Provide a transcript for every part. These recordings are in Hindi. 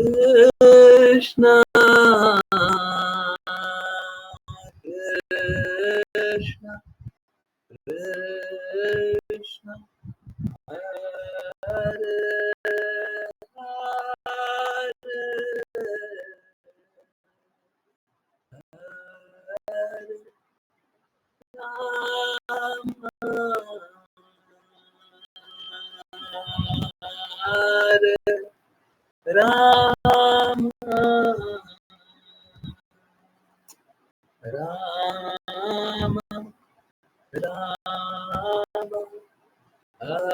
Krishna Krishna Krishna Hare Hare Hare Ram Ram Ram Hare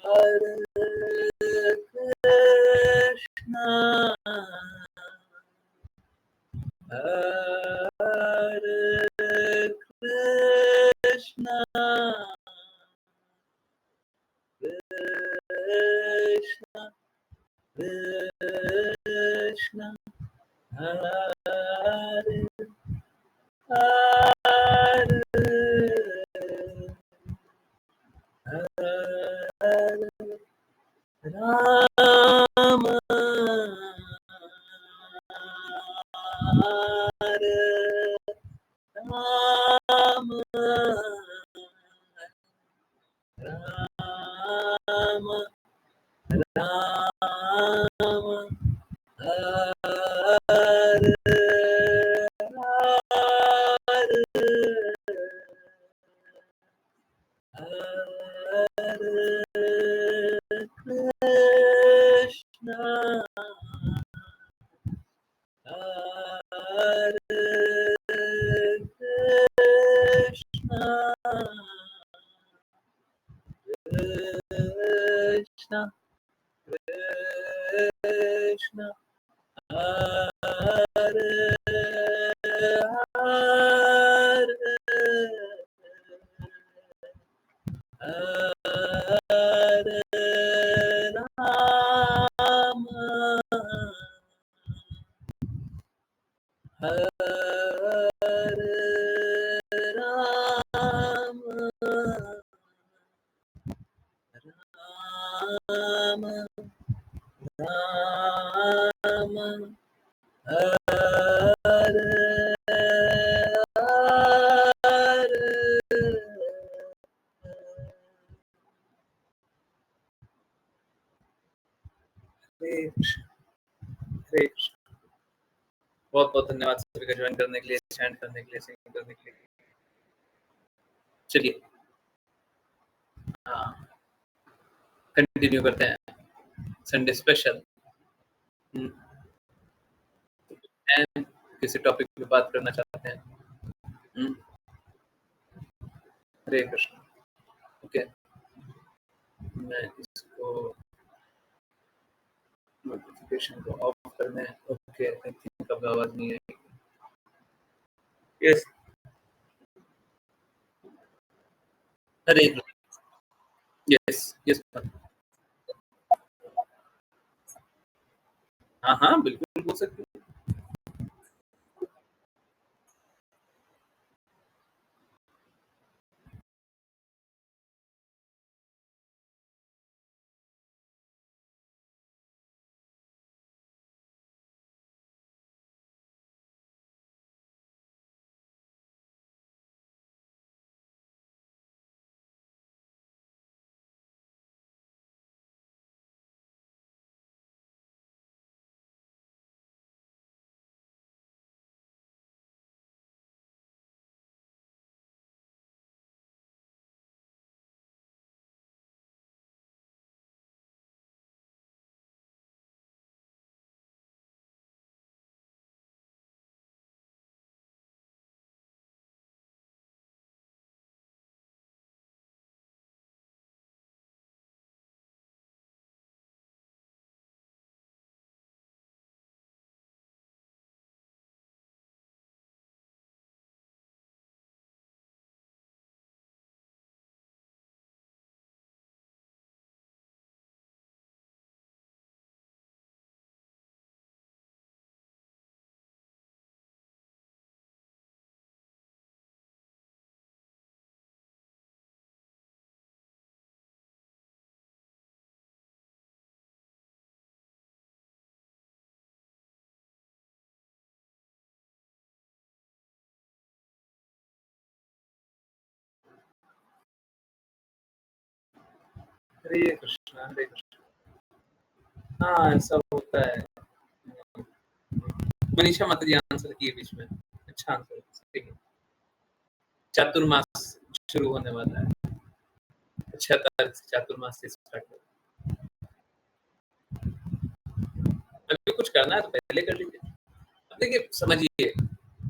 Hare Krishna Hare Krishna Krishna Krishna Hare Hare Hare Rama Hare Rama Rama Rama Hare Hare Krishna Hare Krishna Krishna Krishna Hare Hare Hare Rama Hare Rama Rama Rama Hare हरे कृष्ण। बहुत बहुत धन्यवाद सभी का ज्वाइन करने के लिए, स्टैंड करने के लिए, सिंग करने के लिए। चलिए कंटिन्यू करते हैं संडे स्पेशल। किसी टॉपिक पे बात करना चाहते हैं? हरे कृष्ण। ओके, मैं इसको नोटिफिकेशन को ऑफ करने। ओके, आई थिंक अब आवाज नहीं आएगी। यस, हरे यस यस, हाँ बिल्कुल बोल सकते हैं। हरे कृष्णा हरे कृष्णा। हाँ, ऐसा होता है। मनीषा माता जी आंसर किए बीच में। अच्छा आंसर, ठीक है। चातुर्मास शुरू होने वाला है। 6 तारीख से चातुर्मास से स्टार्ट हो। अभी कुछ करना है तो पहले कर लीजिए। अब देखिए समझिए,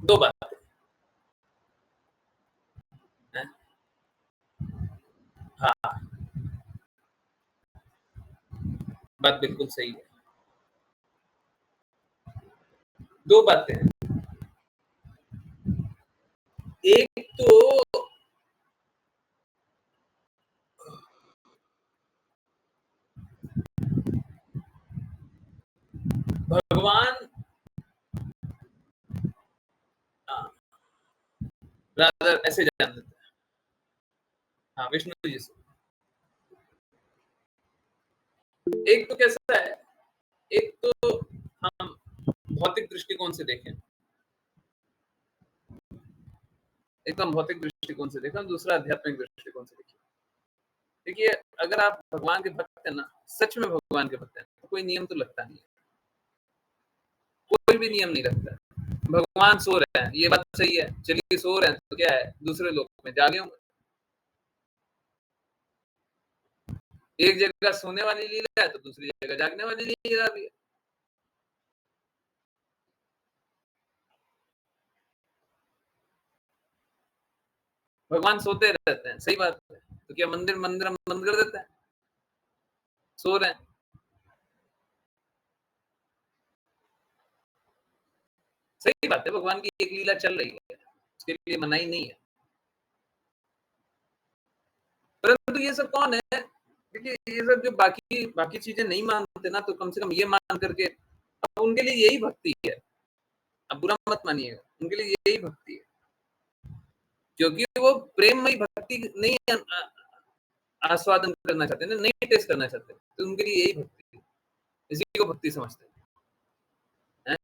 2 बातें हैं। हाँ, बात बिल्कुल सही है। 2 बातें हैं। एक तो भगवान रादर ऐसे जान देते हैं। हाँ, विष्णु जी से। एक तो कैसा है, एक तो हम भौतिक दृष्टिकोण से देखें, एक तो हम भौतिक दृष्टिकोण से देखें, दूसरा आध्यात्मिक दृष्टिकोण से देखें। देखिए, अगर आप भगवान के भक्त हैं ना, सच में भगवान के भक्त हैं, तो कोई नियम तो लगता नहीं है। कोई भी नियम नहीं रखता है। भगवान सो रहे हैं, ये बात सही है। चलिए सो रहे हैं तो क्या है, दूसरे लोक में जागे होंगे। एक जगह सोने वाली लीला है तो दूसरी जगह जागने वाली लीला भी है। भगवान सोते रहते हैं, सही बात है। तो क्या मंदिर मंदिर हम बंद कर देते हैं? सो रहे हैं। सही बात है, भगवान की एक लीला चल रही है, उसके लिए मनाही नहीं है। परंतु ये सब कौन है? देखिए, ये सब जो बाकी बाकी चीजें नहीं मानते ना, तो कम से कम ये मान करके, अब उनके लिए यही भक्ति है। अब बुरा मत मानिएगा, उनके लिए यही भक्ति है, क्योंकि वो प्रेममयी भक्ति नहीं आस्वादन करना चाहते, नहीं टेस्ट करना चाहते, तो उनके लिए यही भक्ति है। इसी को भक्ति समझते हैं।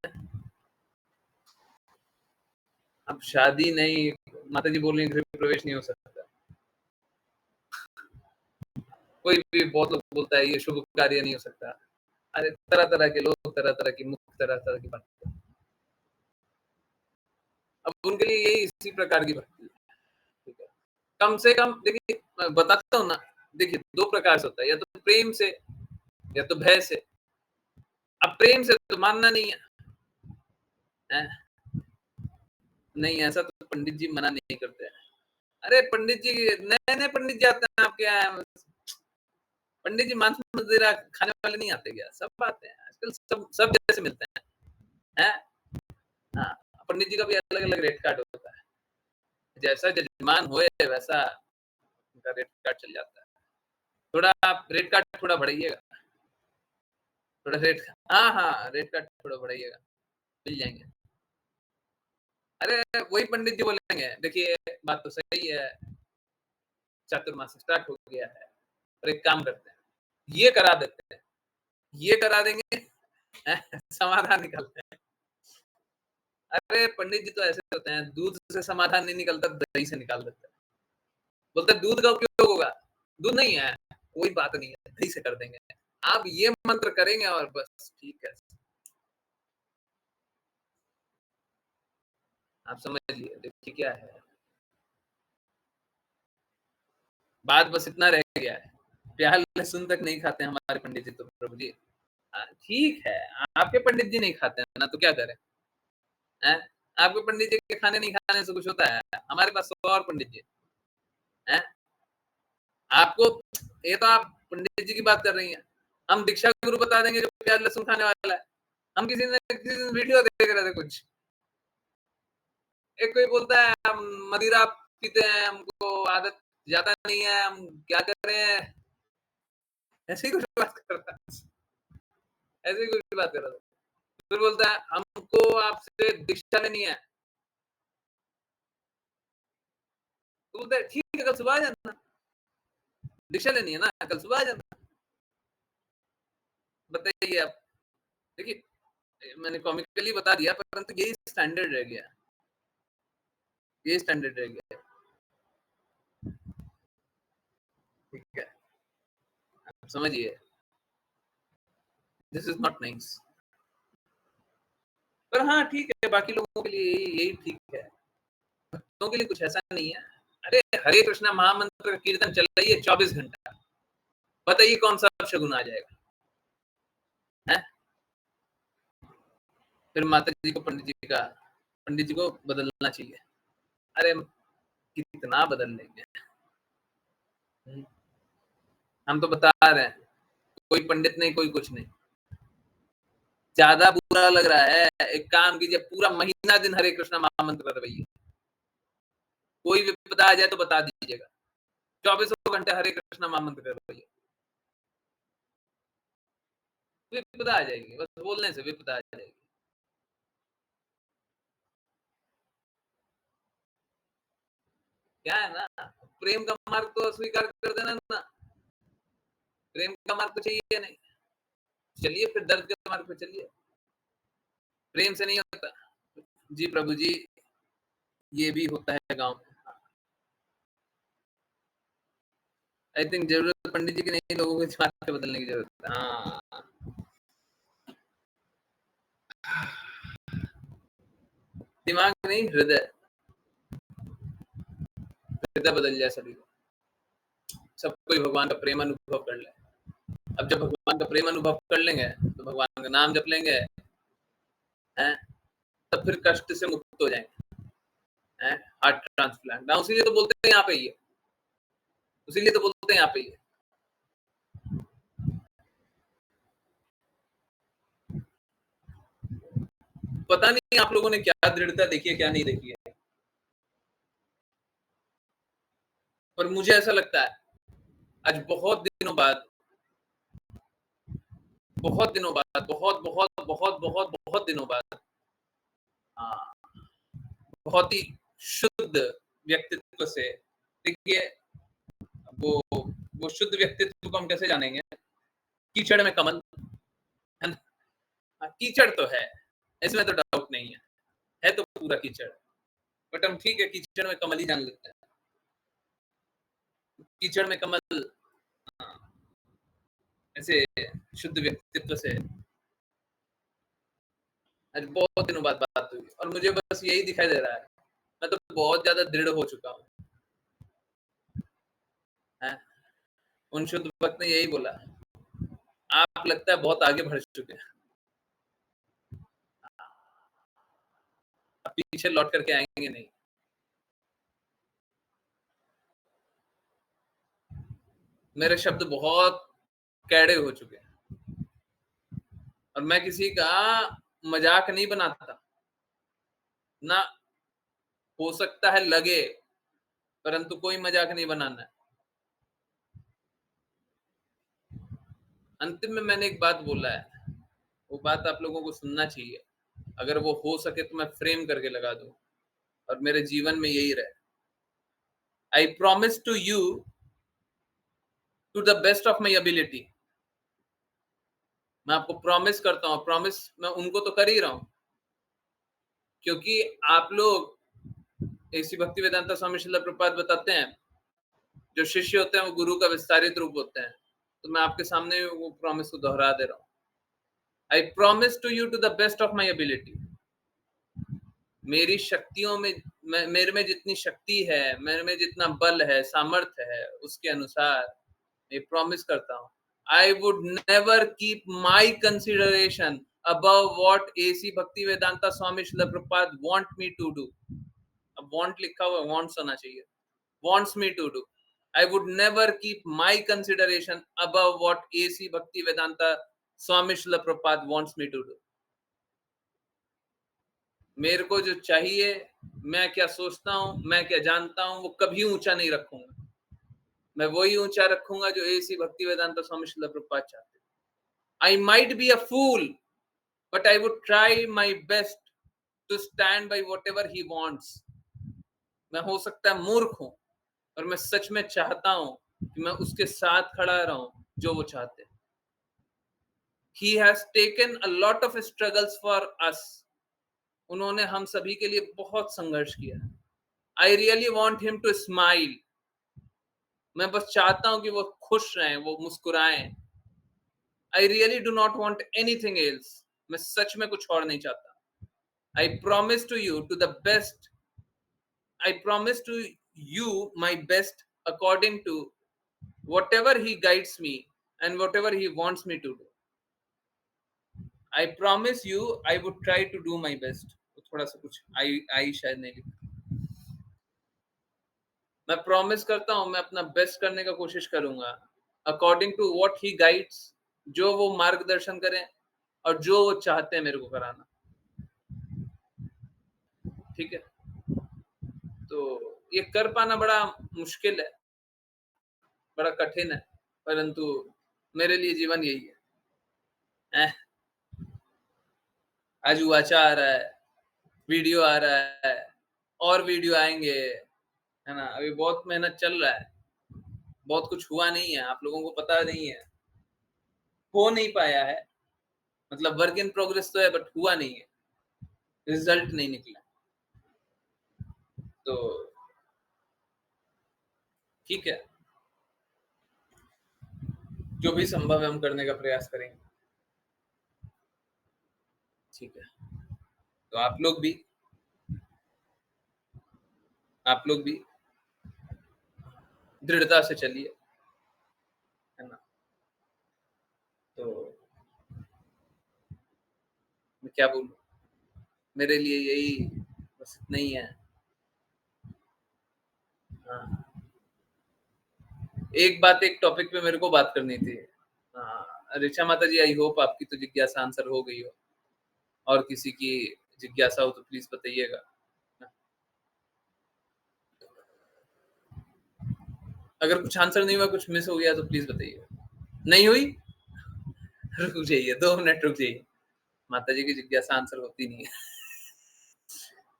अब शादी नहीं, माता जी बोल रही गृह प्रवेश नहीं हो सकता। कोई भी बहुत लोग बोलता है ये शुभ कार्य नहीं हो सकता। अरे तरह तरह के लोग, तरह तरह की मुख, तरह तरह की बात। अब उनके लिए यही इसी प्रकार की भक्ति है। ठीक है, कम से कम देखिए, मैं बताता हूँ ना। देखिए, 2 प्रकार से होता है, या तो प्रेम से या तो भय से। अब प्रेम से तो मानना नहीं है, हैं? नहीं, ऐसा तो पंडित जी मना नहीं करते हैं। अरे पंडित जी, नए-नए पंडित जी आते हैं आपके यहाँ। पंडित जी मांस मदिरा खाने वाले नहीं आते क्या? सब आते हैं। आजकल सब जैसे मिलते हैं। हैं? हाँ, पंडित जी का भी अलग-अलग रेट कार्ड होता है। जैसा जजमान होए वैसा उनका रेट कार्ड चल जाता है। थोड़ा आप रेट कार्ड थोड़ा बढ़ाइएगा। थोड़ा रेट, हाँ, हाँ, रेट कार्ड थोड़ा बढ़ाइएगा, मिल जाएँगे। अरे वही पंडित जी बोलेंगे, देखिए बात तो सही है, चातुर्मास स्टार्ट हो गया है, और एक काम करते हैं, ये करा देते हैं, ये करा देंगे, समाधान निकालते हैं। अरे पंडित जी तो ऐसे होते हैं, दूध से समाधान नहीं निकलता, दही से निकाल देते हैं। बोलते हैं दूध का उपयोग होगा, दूध नहीं है, कोई बात नहीं है, दही से कर देंगे। आप ये मंत्र करेंगे और बस ठीक है। आप समझ लिए, देखिए क्या है, बात बस इतना रह गया है। प्याज लहसुन तक नहीं खाते हमारे पंडित जी तो, प्रभु जी। ठीक है, आपके पंडित जी नहीं खाते हैं ना, तो क्या करें? हैं? आपके पंडित जी के खाने नहीं खाने से कुछ होता है? हमारे पास 100 और पंडित जी हैं। आपको, ये तो आप पंडित जी की बात कर रही हैं। हम दीक्षा गुरु बता देंगे जो प्याज लहसुन खाने वाला है। हम किसी दिन वीडियो देख रहे थे कुछ, एक कोई बोलता है हम मदिरा पीते हैं, हमको आदत जाता नहीं है, हम क्या कर रहे हैं, ऐसे ही कुछ बात कर रहा था। ऐसे ही कुछ बात कर रहा था। फिर बोलता है हमको आपसे दीक्षा लेनी है। तो बोलता है ठीक है, कल सुबह आ जाना, दीक्षा लेनी है ना, कल सुबह आ जाना। बताइए आप। देखिए, मैंने कॉमिकली बता दिया, परंतु यही स्टैंडर्ड रह गया, ये स्टैंडर्ड रह गया। ठीक है, समझिए, दिस इज़ नॉट नाइस। पर हाँ, ठीक है, बाकी लोगों के लिए यही ठीक है। भक्तों के लिए कुछ ऐसा नहीं है। अरे, हरे कृष्णा महामंत्र का कीर्तन चल रही है 24 घंटा। बताइए कौन-सा अपशगुन आ जाएगा, हैं? फिर माता जी को पंडित जी को बदलना चाहिए। अरे, कितना बदल लेंगे? हुँ, हम तो बता रहे हैं, कोई पंडित नहीं, कोई कुछ नहीं। ज़्यादा बुरा लग रहा है, एक काम कीजिए पूरा महीना दिन हरे कृष्णा महामंत्र करवाइए। कोई विपदा आ जाए तो बता दीजिएगा। चौबीसों घंटे हरे कृष्णा महामंत्र करवाइए। विपदा आ जाएगी, बस बोलने से विपदा आ जाएगी। क्या है ना, प्रेम का मार्ग तो स्वीकार कर देना ना, प्रेम का मार्ग तो चाहिए नहीं। चलिए फिर दर्द के मार्ग पे चलिए, प्रेम से नहीं होता। जी प्रभु जी, ये भी होता है गाँव में। आई थिंक ज़रूरत पंडित जी की नहीं, लोगों के दिमाग को बदलने की ज़रूरत है। हाँ। दिमाग नहीं, हृदय, हृदय बदल जाए सभी का। सब कोई भगवान का प्रेम अनुभव कर ले। अब जब भगवान का प्रेम अनुभव कर लेंगे, तो भगवान का नाम जप लेंगे, हैं? तब फिर कष्ट से मुक्त हो जाएँगे, हैं? Heart transplant. ना इसीलिए तो बोलते हैं यहाँ पे ही है, इसीलिए तो बोलते हैं यहाँ पे ही है। पता नहीं आप लोगों ने क्या दृढ़ता देखी है, क्या नहीं देखी है। पर मुझे ऐसा लगता है, आज बहुत दिनों बाद, बहुत दिनों बाद हाँ, बहुत ही शुद्ध व्यक्तित्व से देखिए वो वो शुद्ध व्यक्तित्व को हम कैसे जानेंगे? कीचड़ में कमल, है ना? हाँ, कीचड़ तो है, इसमें तो डाउट नहीं है तो पूरा कीचड़। बट हम ठीक है, कीचड़ में कमल ही जान लेते हैं। कीचड़ में कमल हाँ, ऐसे शुद्ध व्यक्तित्व से आज बहुत दिनों बाद बात हुई और मुझे बस यही दिखाई दे रहा है, मैं तो बहुत ज़्यादा दृढ़ हो चुका हूँ, हैं? उन शुद्ध भक्त ने यही बोला, आप लगता है बहुत आगे बढ़ चुके हैं, अब पीछे लौट कर के आएँगे नहीं। मेरे शब्द बहुत कैड़े हो चुके हैं और मैं किसी का मज़ाक नहीं बनाता, ना हो सकता है लगे, परंतु कोई मज़ाक नहीं बनाना है। अंतिम में मैंने एक बात बोला है, वो बात आप लोगों को सुनना चाहिए। अगर वो हो सके तो मैं फ्रेम करके लगा दूँ और मेरे जीवन में यही रहे। I promise to you to the best of my ability. मैं आपको प्रॉमिस करता हूँ, प्रॉमिस मैं उनको तो कर ही रहा हूँ, क्योंकि आप लोग ऐसी भक्ति वेदांता स्वामी श्रील प्रभुपाद बताते हैं, जो शिष्य होते हैं वो गुरु का विस्तारित रूप होते हैं। तो मैं आपके सामने वो प्रॉमिस को दोहरा दे रहा हूँ। I promise to you to the best of my ability. मेरी शक्तियों में मेरे में जितनी शक्ति है, मेरे में जितना बल है, सामर्थ्य है, उसके अनुसार मैं प्रॉमिस करता हूँ। I would never keep my consideration above what AC Bhaktivedanta Swami Srila Prabhupada want me to do. अब वांट लिखा हुआ है, वांट्स होना चाहिए। Wants me to do. I would never keep my consideration above what AC Bhaktivedanta Swami Srila Prabhupada wants me to do. मेरे को जो चाहिए, मैं क्या सोचता हूँ, मैं क्या जानता हूँ, वो कभी ऊँचा नहीं रखूँगा। मैं वही ऊँचा रखूँगा जो एसी भक्ति वेदांता स्वामी श्रील प्रभुपाद चाहते हैं। I might be a fool, but I would try my best to stand by whatever he wants. मैं हो सकता है मूर्ख हूँ, और मैं सच में चाहता हूँ कि मैं उसके साथ खड़ा रहूँ, जो वो चाहते हैं। He has taken a lot of struggles for us. उन्होंने हम सभी के लिए बहुत संघर्ष किया है। I really want him to smile. मैं बस चाहता हूँ कि वो खुश रहें, वो मुस्कुराएँ। I really do not want anything else. मैं सच में कुछ और नहीं चाहता। I promise to you to the best I promise to you my best according to whatever he guides me and whatever he wants me to do. I promise you I would try to do my best. तो थोड़ा सा कुछ आई शायद नहीं लिखा। मैं प्रॉमिस करता हूँ मैं अपना बेस्ट करने का कोशिश करूंगा according to what he guides, जो वो मार्गदर्शन करें और जो वो चाहते हैं मेरे को कराना। ठीक है, तो ये कर पाना बड़ा मुश्किल है, बड़ा कठिन है, परंतु मेरे लिए जीवन यही है। एह, आज हुआचा आ रहा है, वीडियो आ रहा है, और वीडियो आएंगे, है ना। अभी बहुत मेहनत चल रहा है, बहुत कुछ हुआ नहीं है, आप लोगों को पता नहीं है, हो नहीं पाया है, मतलब वर्क इन प्रोग्रेस तो है बट हुआ नहीं है, रिजल्ट नहीं निकला। तो ठीक है, जो भी संभव है हम करने का प्रयास करेंगे। ठीक है, तो आप लोग भी दृढ़ता से चलिए, है ना। तो मैं क्या बोलूं, मेरे लिए यही बस इतना ही है। हाँ, एक बात, एक टॉपिक पे मेरे को बात करनी थी। हाँ, ऋचा माता जी, आई होप आपकी तो जिज्ञासा आंसर हो गई हो, और किसी की जिज्ञासा हो तो प्लीज बताइएगा। अगर कुछ आंसर नहीं हुआ, कुछ मिस हो गया तो प्लीज बताइएगा। नहीं हुई, रुक जाइए, 2 मिनट रुक जाइए। माता जी की जिज्ञासा आंसर होती नहीं है।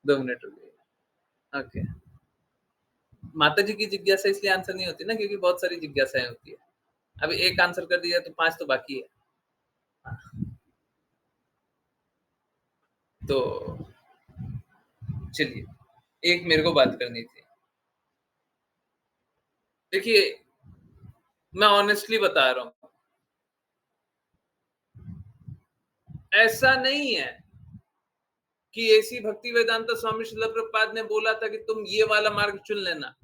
2 मिनट रुक जाइए। ओके, माता जी की जिज्ञासा इसलिए आंसर नहीं होती ना, क्योंकि बहुत सारी जिज्ञासाएं होती है। अभी एक आंसर कर दिया तो 5 तो बाकी है। तो चलिए, एक मेरे को बात करनी थी। देखिए, मैं ऑनेस्टली बता रहा हूँ, ऐसा नहीं है कि ऐसी भक्ति वेदांत स्वामी श्रील प्रभुपाद ने बोला था कि तुम ये वाला मार्ग चुन लेना,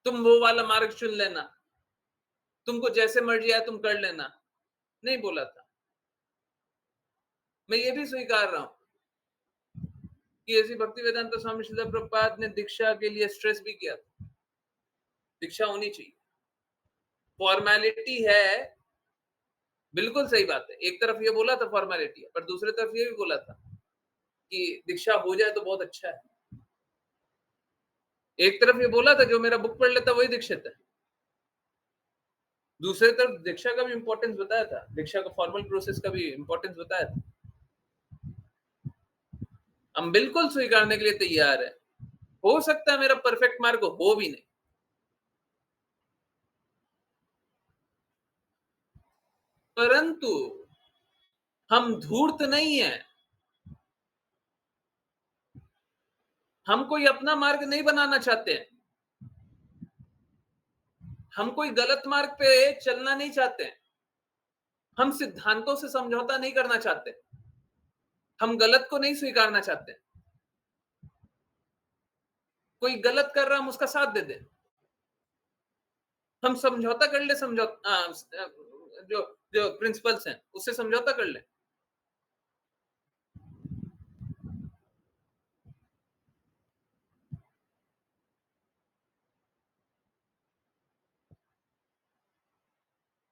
तुम वो वाला मार्ग चुन लेना, तुमको जैसे मर्जी आए तुम कर लेना, नहीं बोला था। मैं ये भी स्वीकार रहा हूं कि ऐसी भक्ति वेदांत स्वामी श्रील प्रभुपाद ने दीक्षा के लिए स्ट्रेस भी किया था। दीक्षा होनी चाहिए, फॉर्मेलिटी है, बिल्कुल सही बात है। एक तरफ ये बोला था फॉर्मेलिटी है, पर दूसरी तरफ ये भी बोला था कि दीक्षा हो जाए तो बहुत अच्छा है। एक तरफ ये बोला था जो मेरा बुक पढ़ लेता वही दीक्षित है, दूसरी तरफ दीक्षा का भी इंपॉर्टेंस बताया था, दीक्षा का फॉर्मल प्रोसेस का भी इंपॉर्टेंस बताया था। हम बिल्कुल स्वीकारने के लिए तैयार है। हो सकता है मेरा परफेक्ट मार्ग हो भी नहीं, परंतु हम धूर्त नहीं है, हम कोई अपना मार्ग नहीं बनाना चाहते हैं, हम कोई गलत मार्ग पे चलना नहीं चाहते हैं, हम सिद्धांतों से समझौता नहीं करना चाहते, हम गलत को नहीं स्वीकारना चाहते। कोई गलत कर रहा हम उसका साथ दे दें, हम समझौता कर ले, समझौता जो जो प्रिंसिपल्स हैं उससे समझौता कर ले।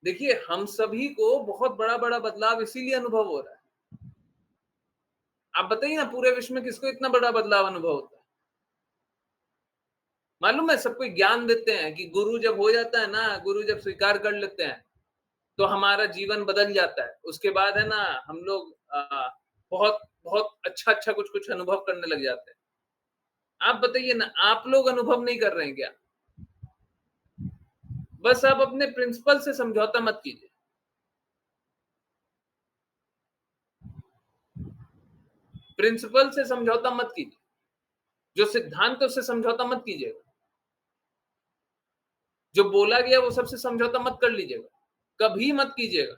देखिए, हम सभी को बहुत बड़ा-बड़ा बदलाव इसीलिए अनुभव हो रहा है। आप बताइए ना, पूरे विश्व में किसको इतना बड़ा बदलाव अनुभव होता है? मालूम है, सबको ज्ञान देते हैं कि गुरु जब हो जाता है ना, गुरु जब स्वीकार कर लेते हैं, तो हमारा जीवन बदल जाता है। उसके बाद है ना, हम लोग बहुत बहुत अच्छा-अच्छा कुछ-कुछ अनुभव करने लग जाते हैं। आप बताइए ना, आप लोग अनुभव नहीं कर रहे हैं क्या? बस आप अपने प्रिंसिपल से समझौता मत कीजिए। प्रिंसिपल से समझौता मत कीजिए, जो सिद्धांत है उससे समझौता मत कीजिएगा। जो बोला गया वो सबसे समझौता मत कर लीजिएगा, कभी मत कीजिएगा।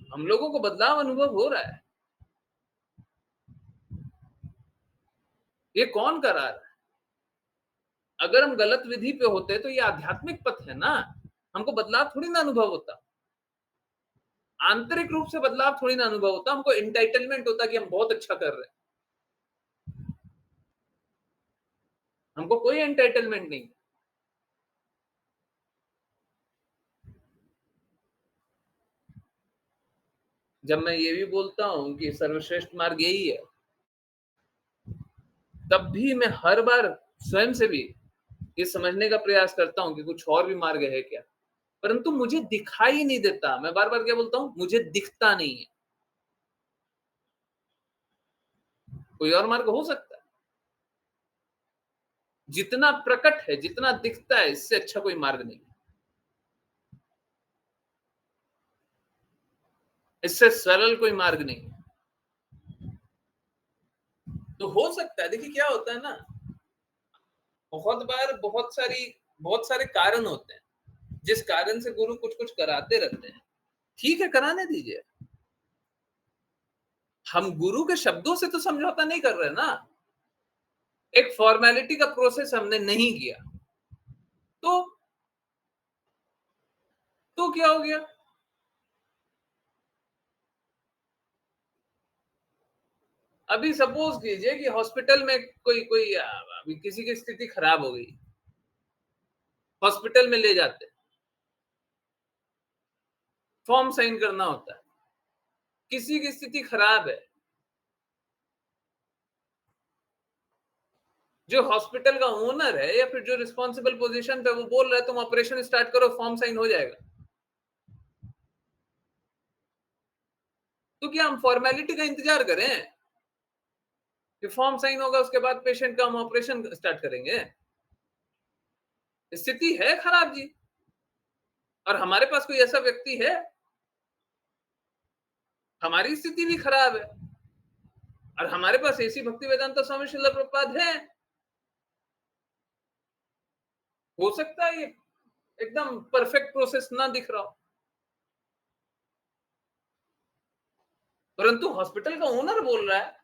हम लोगों को बदलाव अनुभव हो रहा है। ये कौन करा रहा है? अगर हम गलत विधि पे होते तो ये आध्यात्मिक पथ है ना, हमको बदलाव थोड़ी ना अनुभव होता। आंतरिक रूप से बदलाव थोड़ी ना अनुभव होता, हमको एंटाइटलमेंट होता कि हम बहुत अच्छा कर रहे हैं। हमको कोई एंटाइटलमेंट नहीं। जब मैं ये भी बोलता हूँ कि सर्वश्रेष्ठ मार्ग यही है, तब भी मैं हर बार स्वयं से भी ये समझने का प्रयास करता हूँ कि कुछ और भी मार्ग है क्या? परंतु मुझे दिखाई नहीं देता। मैं बार-बार क्या बोलता हूँ? मुझे दिखता नहीं है। कोई और मार्ग हो सकता है। जितना प्रकट है, जितना दिखता है, इससे अच्छा कोई मार्ग नहीं है। इससे सरल कोई मार्ग नहीं है। तो हो सकता है, देखिए क्या होता है ना, बहुत बार बहुत सारे कारण होते हैं, जिस कारण से गुरु कुछ-कुछ कराते रहते हैं। ठीक है, कराने दीजिए। हम गुरु के शब्दों से तो समझौता नहीं कर रहे ना। एक फॉर्मेलिटी का प्रोसेस हमने नहीं किया, तो क्या हो गया? अभी सपोज कीजिए कि हॉस्पिटल में कोई कोई अभी किसी की स्थिति खराब हो गई, हॉस्पिटल में ले जाते हैं, फॉर्म साइन करना होता है। किसी की स्थिति खराब है, जो हॉस्पिटल का ओनर है या फिर जो रिस्पॉन्सिबल पोजीशन पे वो बोल रहा है तुम ऑपरेशन स्टार्ट करो, फॉर्म साइन हो जाएगा। तो क्या हम फॉर्मेलिटी का इंतजार करें कि फॉर्म साइन होगा उसके बाद पेशेंट का हम ऑपरेशन स्टार्ट करेंगे? स्थिति है खराब जी, और हमारे पास कोई ऐसा व्यक्ति है, हमारी स्थिति भी खराब है और हमारे पास ऐसी भक्ति वेदांता स्वामी श्रील प्रभुपाद है। हो सकता है ये एकदम परफेक्ट प्रोसेस ना दिख रहा हो, परंतु हॉस्पिटल का ओनर बोल रहा है,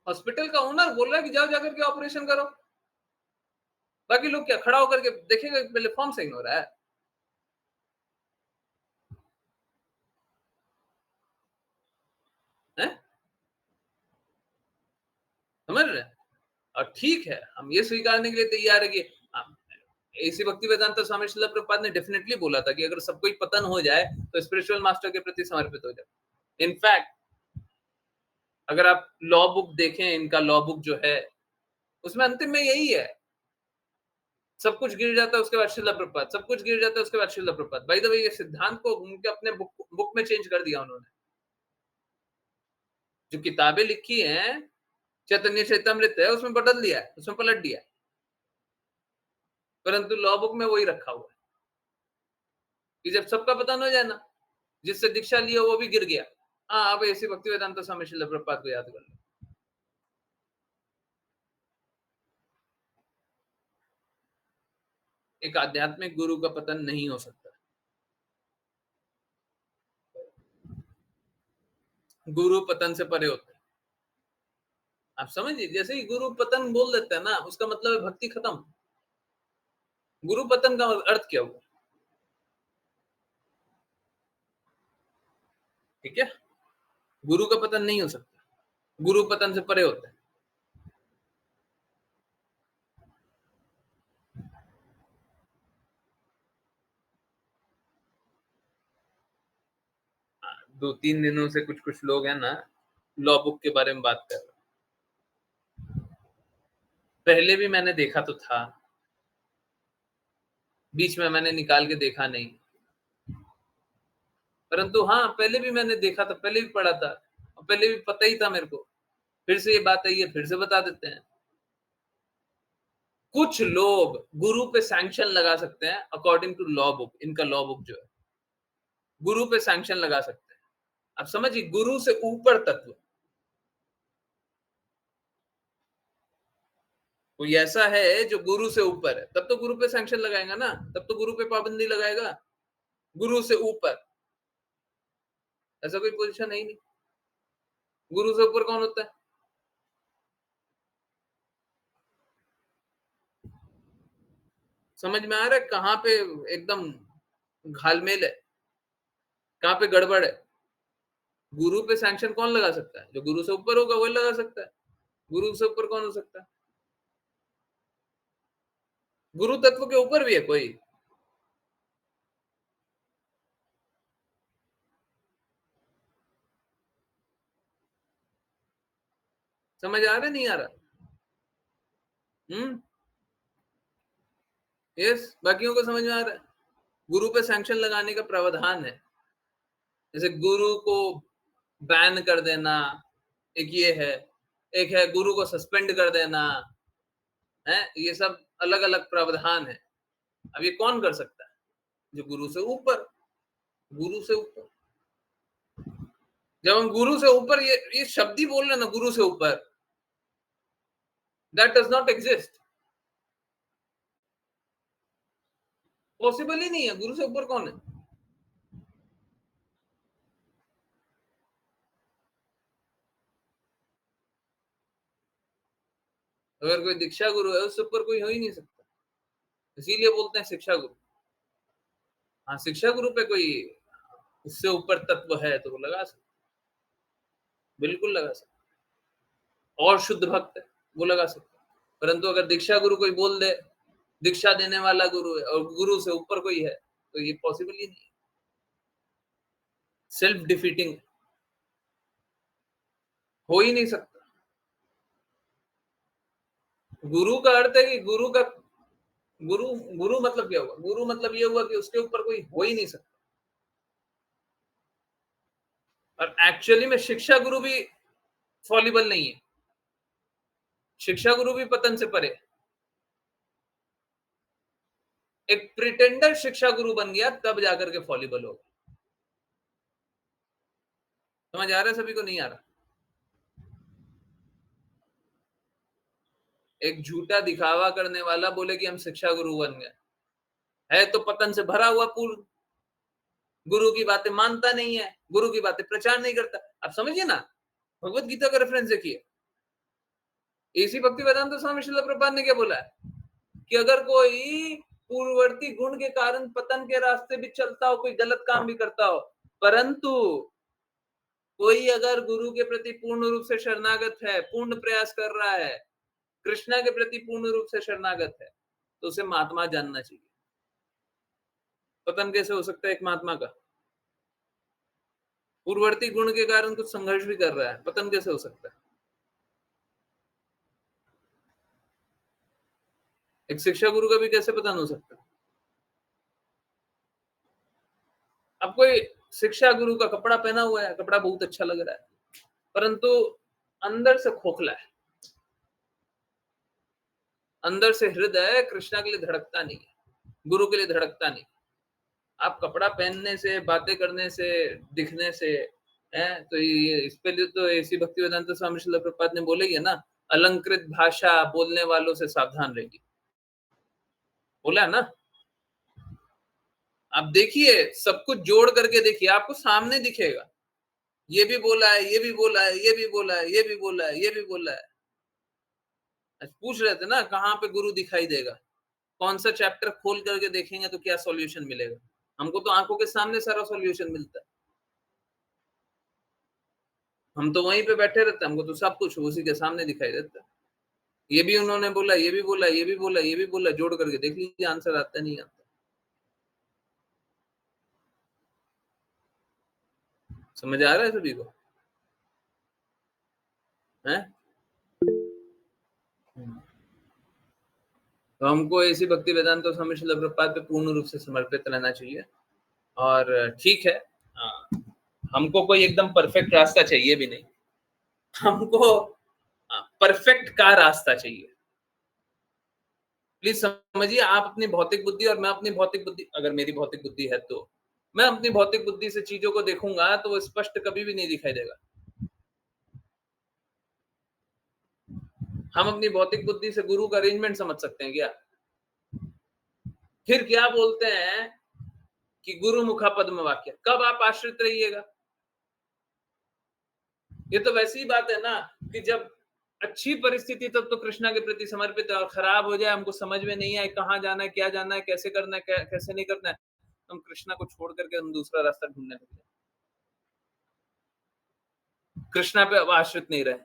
हॉस्पिटल का ओनर बोल रहा है कि जाओ जाकर के ऑपरेशन करो। बाकी लोग क्या खड़ा होकर के देखेगा पहले फॉर्म साइन हो रहा है? हैं? समझ रहे हैं? और ठीक है, हम ये स्वीकारने के लिए तैयार है कि ऐसी भक्ति वेदांता स्वामी श्रील प्रभुपाद ने डेफिनेटली बोला था कि अगर सब कोई पतन हो जाए तो स्पिरिचुअल मास्टर के प्रति समर्पित हो जाए। इनफैक्ट अगर आप लॉ बुक देखें, इनका लॉ बुक जो है, उसमें अंतिम में यही है, सब कुछ गिर जाता है उसके बाद श्रील प्रभुपाद, सब कुछ गिर जाता है उसके बाद Srila Prabhupada. By the way ये सिद्धांत को उनके अपने बुक में चेंज कर दिया उन्होंने। जो किताबें लिखी हैं, चैतन्य चैतामृत है, उसमें बदल दिया है, उसमें पलट दिया है, परंतु लॉ बुक में वही रखा हुआ है कि जब सबका पतन हो जाए ना, जिससे दीक्षा लिया वो भी गिर गया, हाँ अब ऐसी भक्ति वेदांता स्वामी श्रील प्रभुपाद को याद कर लो। एक आध्यात्मिक गुरु का पतन नहीं हो सकता। गुरु पतन से परे होता है। आप समझिए, जैसे ही गुरु पतन बोल देते हैं ना, उसका मतलब है भक्ति खत्म। गुरु पतन का अर्थ क्या हुआ? ठीक है, गुरु का पतन नहीं हो सकता, गुरु पतन से परे होता है। 2-3 दिनों से कुछ-कुछ लोग हैं ना, लॉ बुक के बारे में बात कर रहे हैं। पहले भी मैंने देखा तो था, बीच में मैंने निकाल के देखा नहीं। परंतु हाँ, पहले भी मैंने देखा था, पहले भी पढ़ा था और पहले भी पता ही था मेरे को। फिर से ये बात आई है, फिर से बता देते हैं। कुछ लोग गुरु पे सैंक्शन लगा सकते हैं अकॉर्डिंग टू लॉ बुक, इनका लॉ बुक जो है, गुरु पे सैंक्शन लगा सकते हैं। आप समझिए, गुरु से ऊपर तत्व कोई ऐसा है जो गुरु से ऊपर है, तब तो गुरु पे सैंक्शन लगाएगा ना, तब तो गुरु पे पाबंदी लगाएगा। गुरु से ऊपर ऐसा कोई पोजीशन है ही नहीं। गुरु से ऊपर कौन होता है? समझ में आ रहा है कहाँ पे एकदम घालमेल है, कहाँ पे गड़बड़ है? गुरु पे सैंक्शन कौन लगा सकता है? जो गुरु से ऊपर होगा वही लगा सकता है। गुरु से ऊपर कौन हो सकता है? गुरु तत्व के ऊपर भी है कोई? समझ आ रहा नहीं आ रहा? हम्म। यस, बाकियों को समझ में आ रहा है? गुरु पे सैंक्शन लगाने का प्रावधान है। जैसे गुरु को बैन कर देना, एक ये है, एक है गुरु को सस्पेंड कर देना, है, ये सब अलग अलग प्रावधान है। अब ये कौन कर सकता है? जो गुरु से ऊपर। गुरु से ऊपर, जब हम गुरु से ऊपर ये शब्द ही बोल रहे हैं ना, गुरु से ऊपर, that does not exist. Possible ही नहीं है। गुरु से ऊपर कौन है? अगर कोई दीक्षा गुरु है, उससे ऊपर कोई हो ही नहीं सकता। इसीलिए बोलते हैं शिक्षा गुरु। हाँ, शिक्षा गुरु पे कोई उससे ऊपर तत्व है तो वो लगा सकता, बिल्कुल लगा सकता। और शुद्ध भक्त है, वो लगा सकता। परंतु अगर दीक्षा गुरु कोई बोल दे, दीक्षा देने वाला गुरु है और गुरु से ऊपर कोई है, तो ये पॉसिबल ही नहीं है। सेल्फ डिफीटिंग हो ही नहीं सकता। गुरु का अर्थ है कि गुरु का गुरु गुरु मतलब क्या हुआ? गुरु मतलब ये हुआ कि उसके ऊपर कोई हो ही नहीं सकता। और एक्चुअली में शिक्षा गुरु भी फॉलिबल नहीं है। शिक्षा गुरु भी पतन से परे। एक प्रिटेंडर शिक्षा गुरु बन गया तब जाकर के फॉलिबल होगा। समझ आ रहा है सभी को? नहीं आ रहा? एक झूठा दिखावा करने वाला बोले कि हम शिक्षा गुरु बन गए, है तो पतन से भरा हुआ पूर्ण। गुरु की बातें मानता नहीं है, गुरु की बातें प्रचार नहीं करता। आप समझिए ना, भगवत गीता का रेफरेंस देखिए। इसी भक्ति वेदांत स्वामी श्रील प्रभुपाद ने क्या बोला है कि अगर कोई पूर्ववर्ती गुण के कारण पतन के रास्ते भी चलता हो, कोई गलत काम भी करता हो, परंतु कोई अगर गुरु के प्रति पूर्ण रूप से शरणागत है, पूर्ण प्रयास कर रहा है, कृष्णा के प्रति पूर्ण रूप से शरणागत है, तो उसे महात्मा जानना चाहिए। पतन कैसे हो सकता है एक महात्मा का? पूर्ववर्ती गुण के कारण कुछ संघर्ष भी कर रहा है, पतन कैसे हो सकता है? एक शिक्षा गुरु का भी कैसे पतन हो सकता है? अब कोई शिक्षा गुरु का कपड़ा पहना हुआ है, कपड़ा बहुत अच्छा लग रहा है, परंतु अंदर से खोखला है, अंदर से हृदय कृष्णा के लिए धड़कता नहीं है, गुरु के लिए धड़कता नहीं। आप कपड़ा पहनने से, बातें करने से, दिखने से, हैं, तो ये इस पे लिए तो ऐसी भक्ति वेदांत स्वामी श्रील प्रभुपाद ने बोले ही है ना, अलंकृत भाषा बोलने वालों से सावधान रहेगी। बोला है ना? आप देखिए, सब कुछ जोड़ करके देखिए, आपको सामने दिखेगा। ये भी बोला है, ये भी बोला है, ये भी बोला है, ये भी बोला है, ये भी बोला है। आज पूछ रहे थे ना कहाँ पे गुरु दिखाई देगा? कौन सा चैप्टर खोल करके देखेंगे तो क्या सॉल्यूशन मिलेगा? हमको तो आंखों के सामने सारा सॉल्यूशन मिलता है। हम तो वहीं पे बैठे रहते हैं, हमको तो सब कुछ उसी के सामने दिखाई देता है। ये भी उन्होंने बोला, ये भी बोला, ये भी बोला, ये भी बोला, जोड़ करके देख लीजिए, आंसर आता नहीं आता। समझ आ रहा है सभी को? हैं? तो हमको ऐसी भक्ति वेदांत स्वामी श्रील प्रभुपाद पे पूर्ण रूप से समर्पित रहना चाहिए। और ठीक है, हमको कोई एकदम परफेक्ट रास्ता चाहिए भी नहीं, हमको परफेक्ट का रास्ता चाहिए। प्लीज समझिए, आप अपनी भौतिक बुद्धि और मैं अपनी भौतिक बुद्धि, अगर मेरी भौतिक बुद्धि है तो मैं अपनी भौतिक बुद्धि से चीज़ों को देखूँगा तो वो स्पष्ट कभी भी नहीं दिखाई देगा। हम अपनी भौतिक बुद्धि से गुरु का अरेंजमेंट समझ सकते हैं क्या? फिर क्या बोलते हैं कि गुरु मुखा पद्म वाक्य, कब आप आश्रित रहिएगा? ये तो वैसी ही बात है ना कि जब अच्छी परिस्थिति तब तो कृष्णा के प्रति समर्पित है और खराब हो जाए, हमको समझ में नहीं आए कहाँ जाना है, क्या जाना है, कैसे करना है, कैसे नहीं करना है, हम कृष्णा को छोड़ करके हम दूसरा रास्ता ढूँढने लग जाए। कृष्णा पे अब आश्रित नहीं रहे।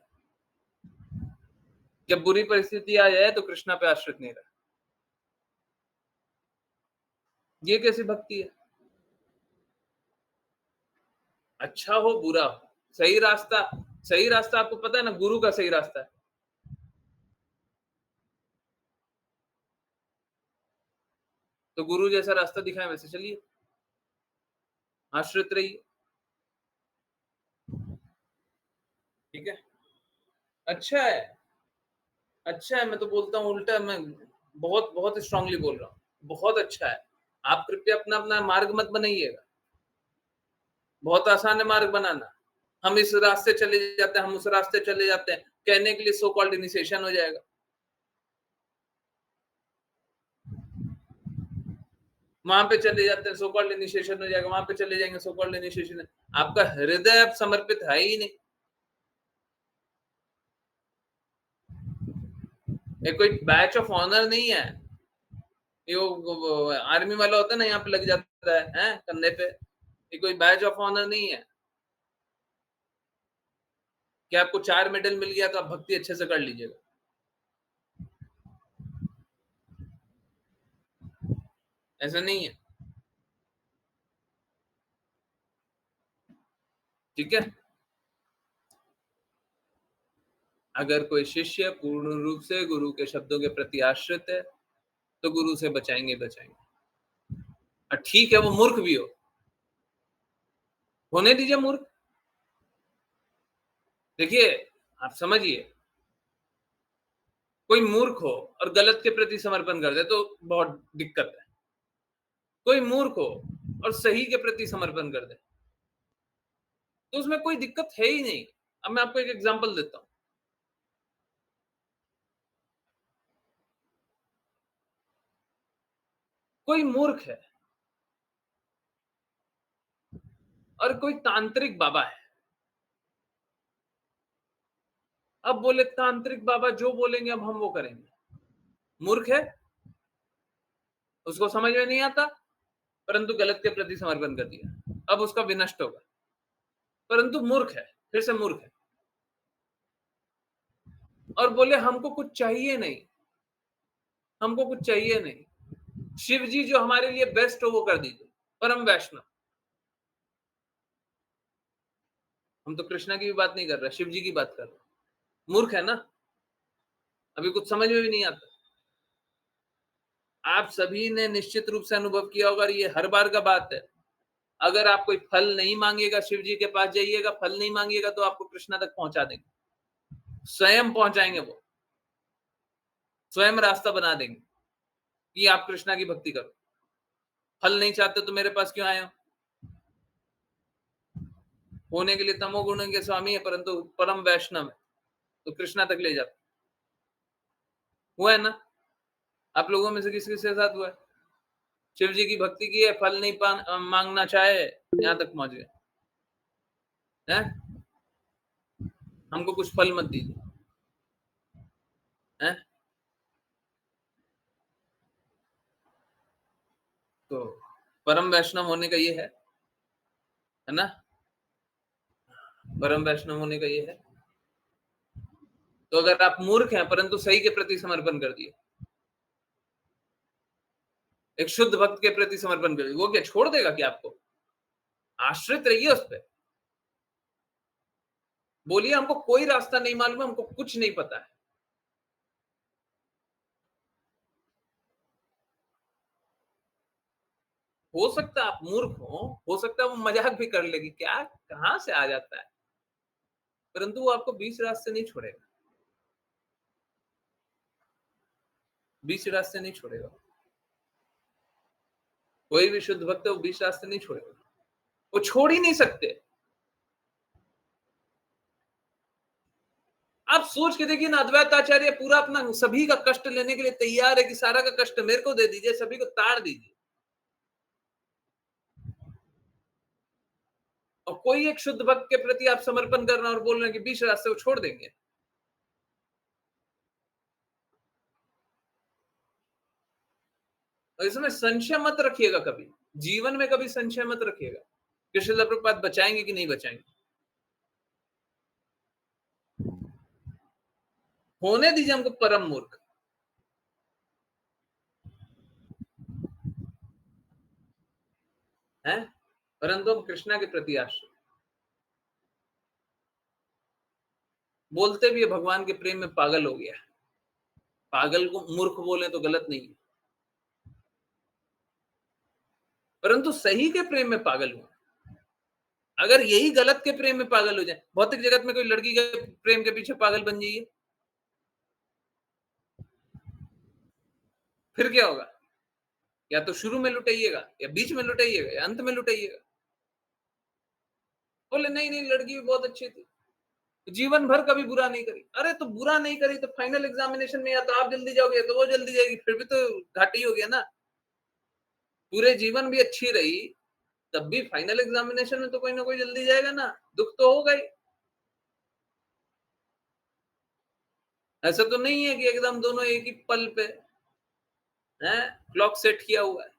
जब बुरी परिस्थिति आ जाए तो कृष्णा पे आश्रित नहीं रहे। ये कैसी भक्ति है? अच्छा हो, बुरा हो, सही रास्ता आपको पता है ना गुरु का सही रास्ता है। तो गुरु जैसा रास्ता दिखाएँ वैसे चलिए, आश्रित रहिए, ठीक है? अच्छा है, अच्छा है, मैं तो बोलता हूँ उल्टा मैं बहुत बहुत स्ट्रांगली बोल रहा हूँ, बहुत अच्छा है। आप कृपया अपना-अपना मार्ग मत बनाइएगा, बहुत आसान है मार्ग बनाना। हम इस रास्ते चले जाते हैं, हम उस रास्ते चले जाते हैं, कहने के लिए सो कॉल्ड इनिशिएशन हो जाएगा। वहाँ पे चले जाते हैं, सो कॉल्ड इनिशिएशन हो जाएगा, वहाँ पे चले जाएँगे सो कॉल्ड इनिशिएशन है। आपका हृदय अब समर्पित है ही नहीं। ये कोई बैच ऑफ ऑनर नहीं है। ये वो आर्मी वाला होता है ना यहाँ पे लग जाता है, हैं? कंधे पे। ये कोई बैच ऑफ ऑनर नहीं है कि आपको 4 मेडल मिल गया तो आप भक्ति अच्छे से कर लीजिएगा। ऐसा नहीं है, ठीक है? अगर कोई शिष्य पूर्ण रूप से गुरु के शब्दों के प्रति आश्रित है, तो गुरु से बचाएँगे ही बचाएँगे। ठीक है वो मूर्ख भी हो, होने दीजिए मूर्ख। देखिए, आप समझिए, कोई मूर्ख हो और गलत के प्रति समर्पण कर दे तो बहुत दिक्कत है। कोई मूर्ख हो और सही के प्रति समर्पण कर दे, तो उसमें कोई दिक्कत है ही नहीं। अब मैं आपको एक एग्ज़ाम्पल देता हूँ। कोई मूर्ख है और कोई तांत्रिक बाबा है। अब बोले तांत्रिक बाबा जो बोलेंगे अब हम वो करेंगे। मूर्ख है, उसको समझ में नहीं आता, परंतु गलत के प्रति समर्पण कर दिया। अब उसका विनष्ट होगा, परंतु मूर्ख है, फिर से मूर्ख है और बोले हमको कुछ चाहिए नहीं, हमको कुछ चाहिए नहीं। शिव जी जो हमारे लिए बेस्ट हो वो कर दीजिए, परम वैष्णव। हम तो कृष्णा की भी बात नहीं कर रहे, शिव जी की बात कर रहे हैं। मूर्ख है ना, अभी कुछ समझ में भी नहीं आता। आप सभी ने निश्चित रूप से अनुभव किया होगा और ये हर बार का बात है। अगर आप कोई फल नहीं माँगिएगा, शिव जी के पास जाइएगा, फल नहीं माँगिएगा तो आपको कृष्णा तक पहुँचा देंगे। स्वयं पहुँचाएँगे वो, स्वयं रास्ता बना देंगे कि आप कृष्णा की भक्ति करो। फल नहीं चाहते तो मेरे पास क्यों आए हो? होने के लिए तमोगुण के स्वामी है परंतु परम वैष्णव है, तो कृष्णा तक ले जाते। हुआ है ना? आप लोगों में से किस-किस के साथ हुआ है? शिव जी की भक्ति की है, फल नहीं माँगना चाहे, यहाँ तक पहुँच गए। हैं? हमको कुछ फल मत दीजिए। हैं? तो परम वैष्णव होने का ये है ना? परम वैष्णव होने का ये है। तो अगर आप मूर्ख हैं परंतु सही के प्रति समर्पण कर दिए, एक शुद्ध भक्त के प्रति समर्पण कर दिए, वो क्या छोड़ देगा क्या आपको? आश्रित रहिए उस पे। बोलिए हमको कोई रास्ता नहीं मालूम है, हमको कुछ नहीं पता है। हो सकता है आप मूर्ख हो सकता है वो मज़ाक भी कर लेगी, क्या कहाँ से आ जाता है? परंतु वो आपको बीच रास्ते नहीं छोड़ेगा, बीच रास्ते नहीं छोड़ेगा। कोई भी शुद्ध भक्त है वो बीच रास्ते नहीं छोड़ेगा। वो छोड़ ही नहीं सकते। आप सोच के देखिए ना, अद्वैत आचार्य पूरा अपना सभी का कष्ट लेने के लिए तैयार है कि सारा का कष्ट मेरे को दे दीजिए, सभी को ताड़ दीजिए। और कोई एक शुद्ध भक्त के प्रति आप समर्पण कर रहे हैं और बोल रहे हैं कि बीच रास्ते को छोड़ देंगे। और इसमें संशय मत रखिएगा कभी, जीवन में कभी संशय मत रखिएगा कि श्रील प्रभुपाद बचाएंगे कि नहीं बचाएंगे। होने दीजिए हमको परम मूर्ख। हैं, परंतु हम कृष्णा के प्रति आश्रित। बोलते भी है भगवान के प्रेम में पागल हो गया। पागल को मूर्ख बोले तो गलत नहीं है, परंतु सही के प्रेम में पागल हुआ। अगर यही गलत के प्रेम में पागल हो जाए, भौतिक जगत में कोई लड़की के प्रेम के पीछे पागल बन जाइए, फिर क्या होगा? या तो शुरू में लुटाइएगा, या बीच में लुटाइएगा, या अंत में लुटाइएगा। बोले नहीं नहीं, लड़की भी बहुत अच्छी थी, जीवन भर कभी बुरा नहीं करी। अरे तो बुरा नहीं करी तो फाइनल एग्जामिनेशन में या तो आप जल्दी जाओगे, या तो वो जल्दी जाएगी, फिर भी तो घाटी हो गया ना। पूरे जीवन भी अच्छी रही, तब भी फाइनल एग्जामिनेशन में तो कोई ना कोई जल्दी जाएगा ना, दुख तो होगा ही। ऐसा तो नहीं है कि एकदम दोनों एक ही पल पे है, क्लॉक सेट किया हुआ है।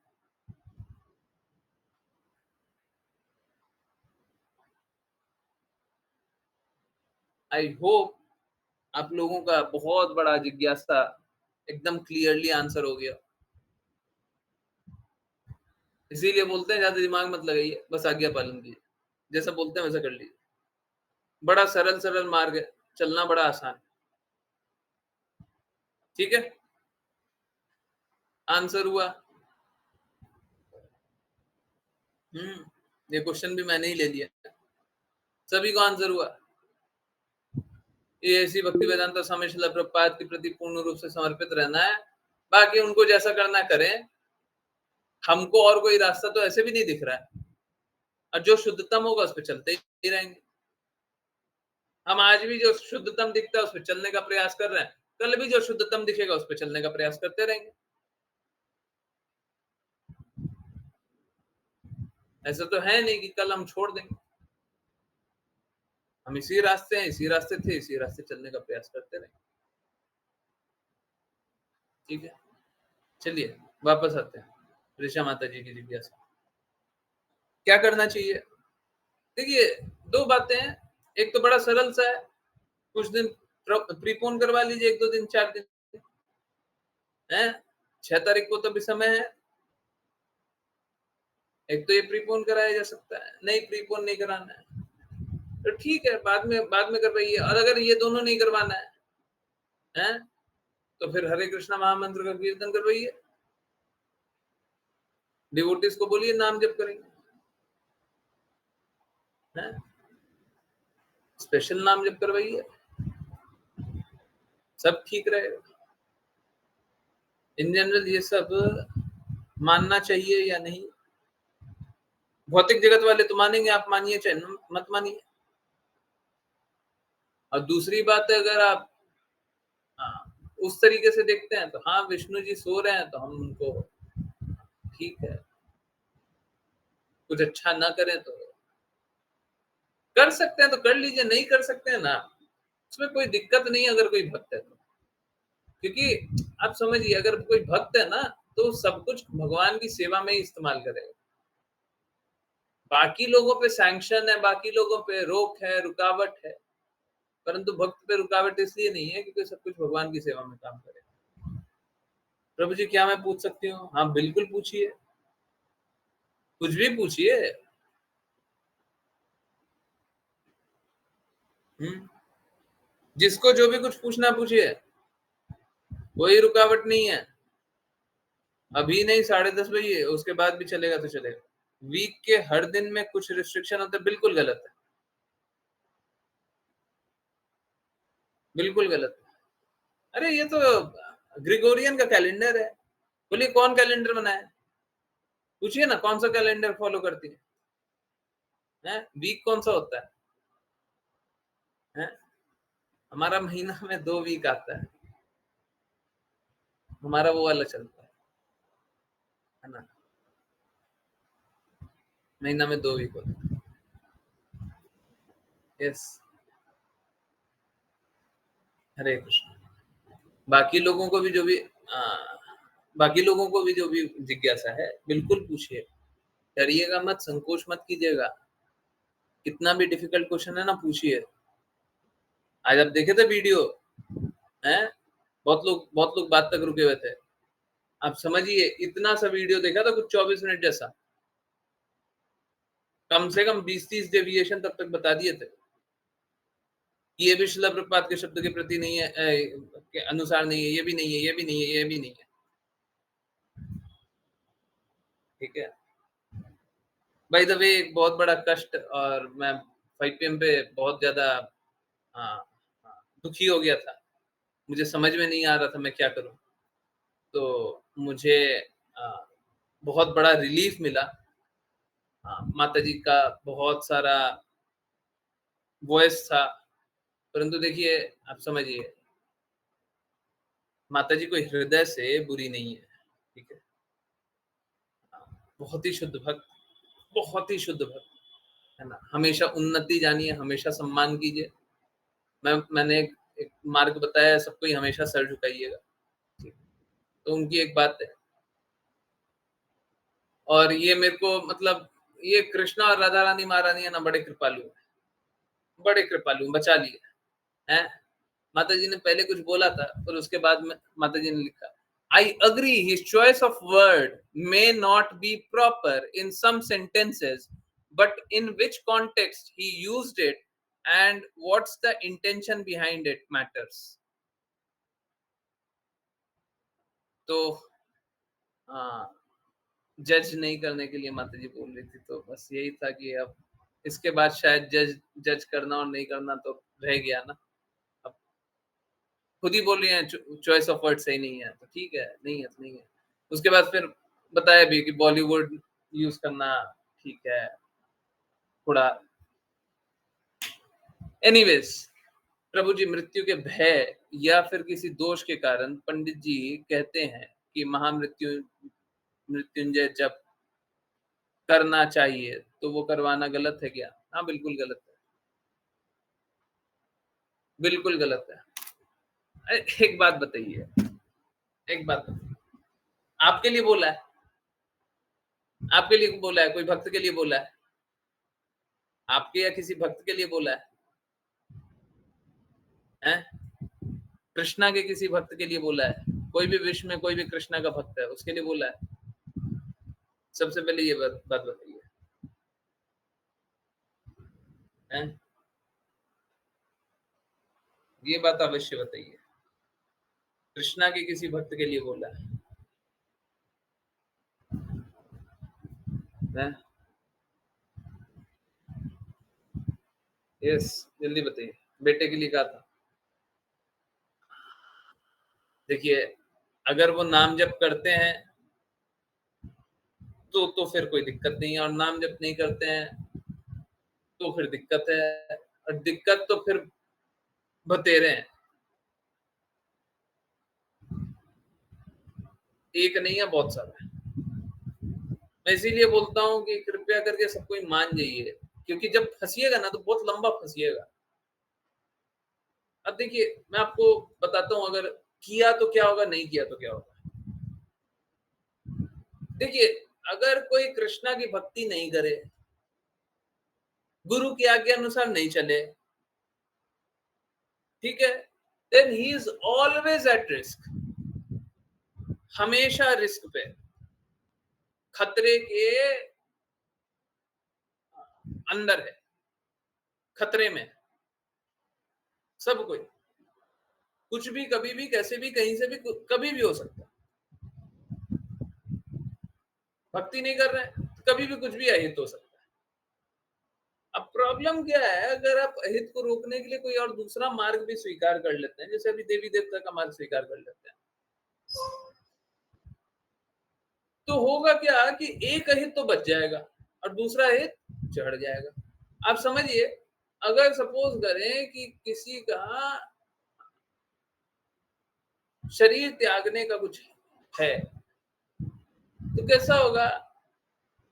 आई होप आप लोगों का बहुत बड़ा जिज्ञासा एकदम क्लियरली आंसर हो गया। इसीलिए बोलते हैं ज्यादा दिमाग मत लगाइए, बस आज्ञा पालन कीजिए, जैसा बोलते हैं वैसा कर लीजिए। बड़ा सरल सरल मार्ग है, चलना बड़ा आसान है। ठीक है, आंसर हुआ। ये क्वेश्चन भी मैंने ही ले लिया, सभी को आंसर हुआ। ये ऐसी भक्ति वेदांत स्वामी श्रील प्रभुपाद के प्रति पूर्ण रूप से समर्पित रहना है, बाकी उनको जैसा करना करें। हमको और कोई रास्ता तो ऐसे भी नहीं दिख रहा है, और जो शुद्धतम होगा उस पर चलते ही रहेंगे। हम आज भी जो शुद्धतम दिखता है उस पर चलने का प्रयास कर रहे हैं, कल भी जो शुद्धतम दिखेगा उस पर चलने का प्रयास करते रहेंगे। ऐसा तो है नहीं कि कल हम छोड़ देंगे। हम इसी रास्ते हैं, इसी रास्ते थे, इसी रास्ते चलने का प्रयास करते रहेंगे। ठीक है, चलिए वापस आते हैं ऋषा माता जी की जिज्ञासा। क्या करना चाहिए? देखिए, दो बातें हैं। एक तो बड़ा सरल सा है, कुछ दिन प्रीपोन करवा लीजिए, 1-2 दिन, 4 दिन है। 6 तारीख को तो भी समय है। एक तो ये प्रीपोन कराया जा सकता है, नहीं प्रीपोन नहीं कराना है तो ठीक है, बाद में करवाइए। और अगर ये दोनों नहीं करवाना है तो फिर हरे कृष्णा महामंत्र का कीर्तन करवाइए, डिवोटीज को बोलिए नाम जप करेंगे, है स्पेशल नाम जप करवाइए, सब ठीक रहेगा। इन जनरल ये सब मानना चाहिए या नहीं, भौतिक जगत वाले तो मानेंगे, आप मानिए चाहे मत मानिए। और दूसरी बात है, अगर आप उस तरीके से देखते हैं तो हाँ, विष्णु जी सो रहे हैं तो हम उनको ठीक है, कुछ अच्छा ना करें तो कर सकते हैं तो कर लीजिए, नहीं कर सकते हैं ना, उसमें कोई दिक्कत नहीं अगर कोई भक्त है तो। क्योंकि आप समझिए, अगर कोई भक्त है ना तो सब कुछ भगवान की सेवा में ही इस्तेमाल करेगा। बाकी लोगों पे सैंक्शन है, बाकी लोगों पे रोक है, रुकावट है, परंतु भक्त पे रुकावट इसलिए नहीं है क्योंकि सब कुछ भगवान की सेवा में काम करे। प्रभु जी क्या मैं पूछ सकती हूँ? हाँ बिल्कुल पूछिए, कुछ भी पूछिए। जिसको जो भी कुछ पूछना पूछिए, कोई रुकावट नहीं है। अभी नहीं, 10:30 बजे, उसके बाद भी चलेगा तो चलेगा। वीक के हर दिन में कुछ रिस्ट्रिक्शन होता है, बिल्कुल गलत है, बिल्कुल गलत है। अरे ये तो ग्रिगोरियन का कैलेंडर है। बोलिए कौन कैलेंडर बनाया? पूछिए ना कौन सा कैलेंडर फॉलो करती है। हैं? वीक कौन-सा होता है? हैं? हमारा महीना में 2 वीक आता है। हमारा वो वाला चलता है ना? महीना में 2 वीक होता है। यस, हरे कृष्ण। बाकी लोगों को भी जो भी बाकी लोगों को भी जो भी जिज्ञासा है, बिल्कुल पूछिए। डरिएगा मत, संकोच मत कीजिएगा। कितना भी डिफिकल्ट क्वेश्चन है ना, पूछिए। आज आप देखे थे वीडियो, हैं? बहुत लोग बात तक रुके हुए थे। आप समझिए, इतना सा वीडियो देखा था, कुछ 24 मिनट जैसा। कम से कम 20-30 डेविएशन तब तक बता दिए थे। ये भी शिला प्रभुपाद के शब्द के प्रति नहीं है, के अनुसार नहीं है, ये भी नहीं है, ये भी नहीं है, ये भी नहीं है। ठीक है? बाय द वे, एक बहुत बड़ा कष्ट, और मैं 5 पीएम पे बहुत ज़्यादा हाँ, हाँ, दुखी हो गया था। मुझे समझ में नहीं आ रहा था मैं क्या करूँ? तो मुझे अ, बहुत बड़ा रिलीफ मिला। माताजी का बहुत सारा वॉइस था, परंतु देखिए, आप समझिए, माताजी कोई हृदय से बुरी नहीं है, ठीक है? बहुत ही शुद्ध भक्त, बहुत ही शुद्ध भक्त, है ना? हमेशा उन्नति जानिए, हमेशा सम्मान कीजिए। मैंने एक मार्ग बताया, सबको ही हमेशा सर झुकाइएगा, ठीक। तो उनकी एक बात है, और ये मेरे को मतलब, ये कृष्णा और राधा रानी महारानी है ना, बड़े कृपालु हैं, बड़े कृपालु, बचा लिए, हैं? माताजी ने पहले कुछ बोला था, पर उसके बाद में माताजी ने लिखा, I agree his choice of word may not be proper in some sentences, but in which context he used it and what's the intention behind it matters. तो हाँ, जज नहीं करने के लिए माताजी बोल रही थी, तो बस यही था कि अब इसके बाद शायद जज जज करना और नहीं करना तो रह गया ना। अब खुद ही बोल रही हैं चॉइस ऑफ वर्ड सही नहीं है, तो ठीक है, नहीं है तो नहीं है। उसके बाद फिर बताया भी कि बॉलीवुड यूज़ करना ठीक है, थोड़ा एनीवेज़, प्रभु जी, मृत्यु के भय या फिर किसी दोष के कारण पंडित जी कहते हैं कि मृत्युंजय जप करना चाहिए, तो वो करवाना गलत है क्या? हाँ, बिल्कुल गलत है। बिल्कुल गलत है। एक बात बताइए, एक बात बताइए, आपके लिए बोला है, आपके लिए बोला है, कोई भक्त के लिए बोला है, आपके या किसी भक्त के लिए बोला है, हैं? कृष्णा के किसी भक्त के लिए बोला है, कोई भी विश्व में कोई भी कृष्णा का भक्त है, उसके लिए बोला है? सबसे पहले ये बात बताइए, हैं? ये बात अवश्य बताइए, कृष्णा के किसी भक्त के लिए बोला है? हैं? यस, जल्दी बताइए, बेटे के लिए कहा था। देखिए, अगर वो नाम जप करते हैं, तो फिर कोई दिक्कत नहीं है, और नाम जप नहीं करते हैं, तो फिर दिक्कत है, और दिक्कत तो फिर बतेरे हैं। एक नहीं है, बहुत सारा है। मैं इसीलिए बोलता हूँ कि कृपया करके सब कोई मान जाइए, क्योंकि जब फँसिएगा ना, तो बहुत लंबा फँसिएगा। अब देखिए, मैं आपको बताता हूँ, अगर किया तो क्या होगा, नहीं किया तो क्या होगा। देखिए, अगर कोई कृष्णा की भक्ति नहीं करे, गुरु की आज्ञा अनुसार नहीं चले, ठीक है? Then he is always at risk, हमेशा रिस्क पे, खतरे के अंदर है, खतरे में, सब कोई। कुछ भी, कभी भी, कैसे भी, कहीं से भी, कभी भी हो सकता है। भक्ति नहीं कर रहे हैं, तो कभी भी कुछ भी अहित हो सकता है। अब प्रॉब्लम क्या है, अगर आप अहित को रोकने के लिए कोई और दूसरा मार्ग भी स्वीकार कर लेते हैं, जैसे अभी देवी देवता का मार्ग स्वीकार कर लेते हैं, तो होगा क्या कि एक अहित तो बच जाएगा और दूसरा अहित चढ़ जाएगा। आप समझिए, अगर सपोज करें कि किसी का शरीर त्यागने का कुछ है, तो कैसा होगा?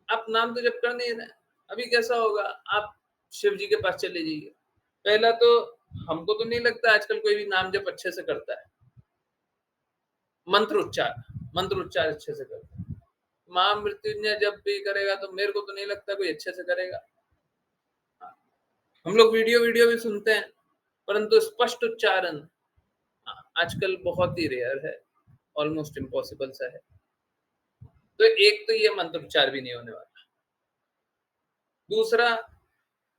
आप नाम तो जप कर नहीं रहे। अभी कैसा होगा? आप शिव जी के पास चले जाइए। पहला तो हमको तो नहीं लगता आजकल कोई भी नाम जप अच्छे से करता है। मंत्रोच्चार, मंत्रोच्चार अच्छे से करता है। महामृत्युंजय जप भी करेगा तो मेरे को तो नहीं लगता कोई अच्छे से करेगा। हाँ, हम लोग वीडियो भी सुनते हैं, परंतु स्पष्ट उच्चारण आजकल बहुत ही रेयर है, ऑलमोस्ट इम्पॉसिबल सा है। तो एक तो ये मंत्रोच्चार भी नहीं होने वाला। दूसरा,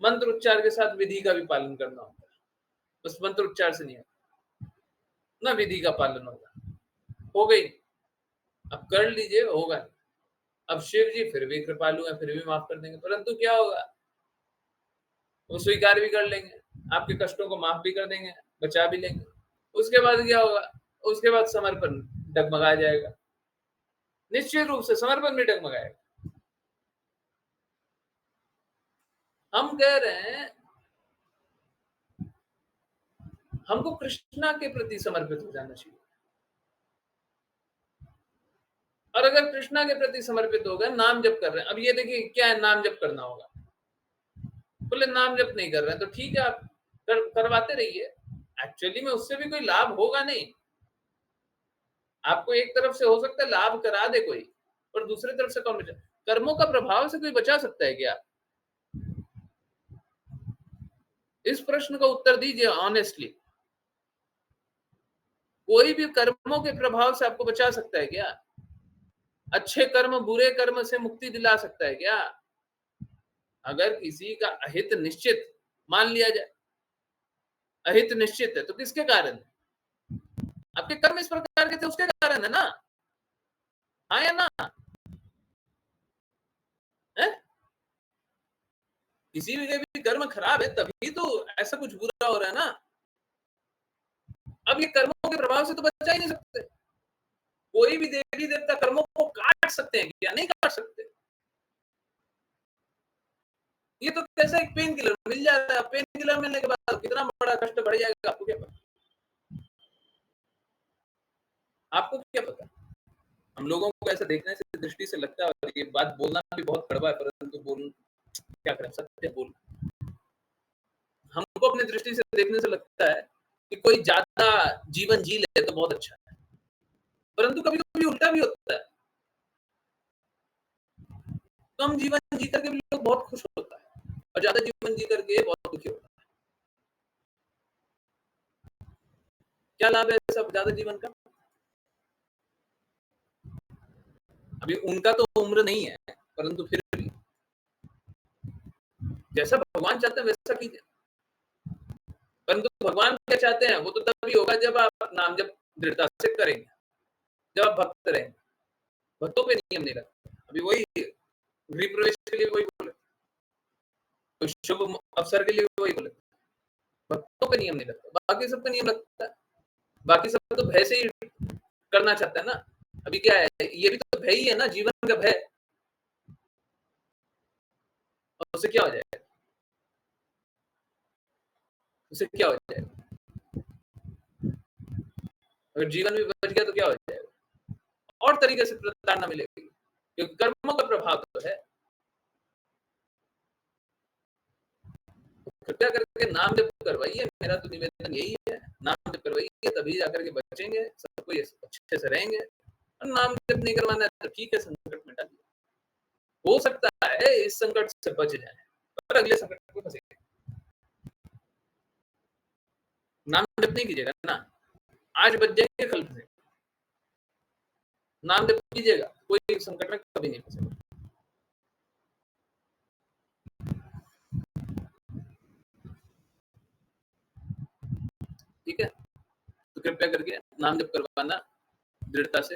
मंत्रोच्चार के साथ विधि का भी पालन करना होता है। बस मंत्रोच्चार से नहीं होता, ना विधि का पालन होगा। हो गई, अब कर लीजिए, होगा नहीं। अब शिव जी फिर भी कृपालु हैं, फिर भी माफ कर देंगे, परंतु क्या होगा? वो स्वीकार भी कर लेंगे, आपके कष्टों को माफ भी कर देंगे, बचा भी लेंगे। उसके बाद क्या होगा? उसके बाद समर्पण डगमगा जाएगा, निश्चित रूप से समर्पण भी डगमगाएगा। हम कह रहे हैं हमको कृष्णा के प्रति समर्पित हो जाना चाहिए। और अगर कृष्णा के प्रति समर्पित हो गए, नाम जप कर रहे हैं, अब ये देखिए क्या है, नाम जप करना होगा। बोले नाम जप नहीं कर रहे हैं, तो ठीक है, आप करवाते रहिए। एक्चुअली में उससे भी कोई लाभ होगा नहीं। आपको एक तरफ से हो सकता है लाभ करा दे कोई, और दूसरी तरफ से कौन बचा? कर्मों का प्रभाव से कोई बचा सकता है क्या? इस प्रश्न का उत्तर दीजिए ऑनेस्टली। कोई भी कर्मों के प्रभाव से आपको बचा सकता है क्या? अच्छे कर्म बुरे कर्म से मुक्ति दिला सकता है क्या? अगर किसी का अहित निश्चित मान लिया जाए, अहित निश्चित है, तो किसके कारण? आपके कर्म इस प्रकार के थे, उसके कारण है ना? हाँ या ना? है? किसी भी कर्म खराब है तभी तो ऐसा कुछ बुरा हो रहा है ना। अब ये कर्मों के प्रभाव से तो बचा ही नहीं सकते। कोई भी देवी देवता कर्मों को काट सकते हैं या नहीं काट सकते? ये तो कैसा एक पेन किलर मिल जाता है, पेन किलर मिलने के बाद कितना बड़ा कष्ट बढ़ जाएगा, आपको क्या पता? आपको क्या पता? हम लोगों को ऐसा देखने से दृष्टि से लगता है, और ये बात बोलना भी बहुत कड़वा है, परंतु बोल क्या करें, सत्य बोल। हमको अपनी दृष्टि से देखने से लगता है कि कोई ज्यादा जीवन जी ले तो बहुत अच्छा है, परंतु कभी कभी उल्टा भी होता है। कम जीवन जी करके भी लोग बहुत खुश होता है, और ज्यादा जीवन जी करके बहुत दुखी होता है। क्या लाभ है सब ज्यादा जीवन का? अभी उनका तो उम्र नहीं है, परंतु फिर भी जैसा भगवान चाहते हैं वैसा कीजिए। परंतु भगवान क्या चाहते हैं, वो तो तभी होगा जब आप नाम जप दृढ़ता से करेंगे, जब आप भक्त रहेंगे। भक्तों पे नियम नहीं लगता। अभी वही गृह प्रवेश के लिए वही बोले, तो शुभ अवसर के लिए वही बोले, भक्तों पे नियम नहीं लगता, बाकी सब पे नियम लगता है। बाकी सब तो भय से ही करना चाहता है ना। अभी क्या है, ये भी तो भय ही है ना, जीवन का भय। और उससे क्या हो जाएगा? उससे क्या हो जाएगा? अगर जीवन भी बच गया तो क्या हो जाएगा? और तरीके से प्रताड़ना मिलेगी, क्योंकि कर्मों का प्रभाव तो है। कृपया करके नाम जप करवाइए, मेरा तो निवेदन यही है। नाम जप करवाइए, तभी जाकर के बचेंगे, सब कोई अच्छे से रहेंगे। और नाम जप नहीं करवाना है तो ठीक है, संकट मिटा दिया। हो सकता है इस संकट से बच जाए, पर अगले संकट में फंसेंगे। नाम जप नहीं कीजिएगा ना, आज बच जाएंगे, कल फंसेंगे। नाम जप कीजिएगा, कोई संकट में कभी नहीं फंसेगा। ठीक है, तो कृपया करके नाम जप करवाना दृढ़ता से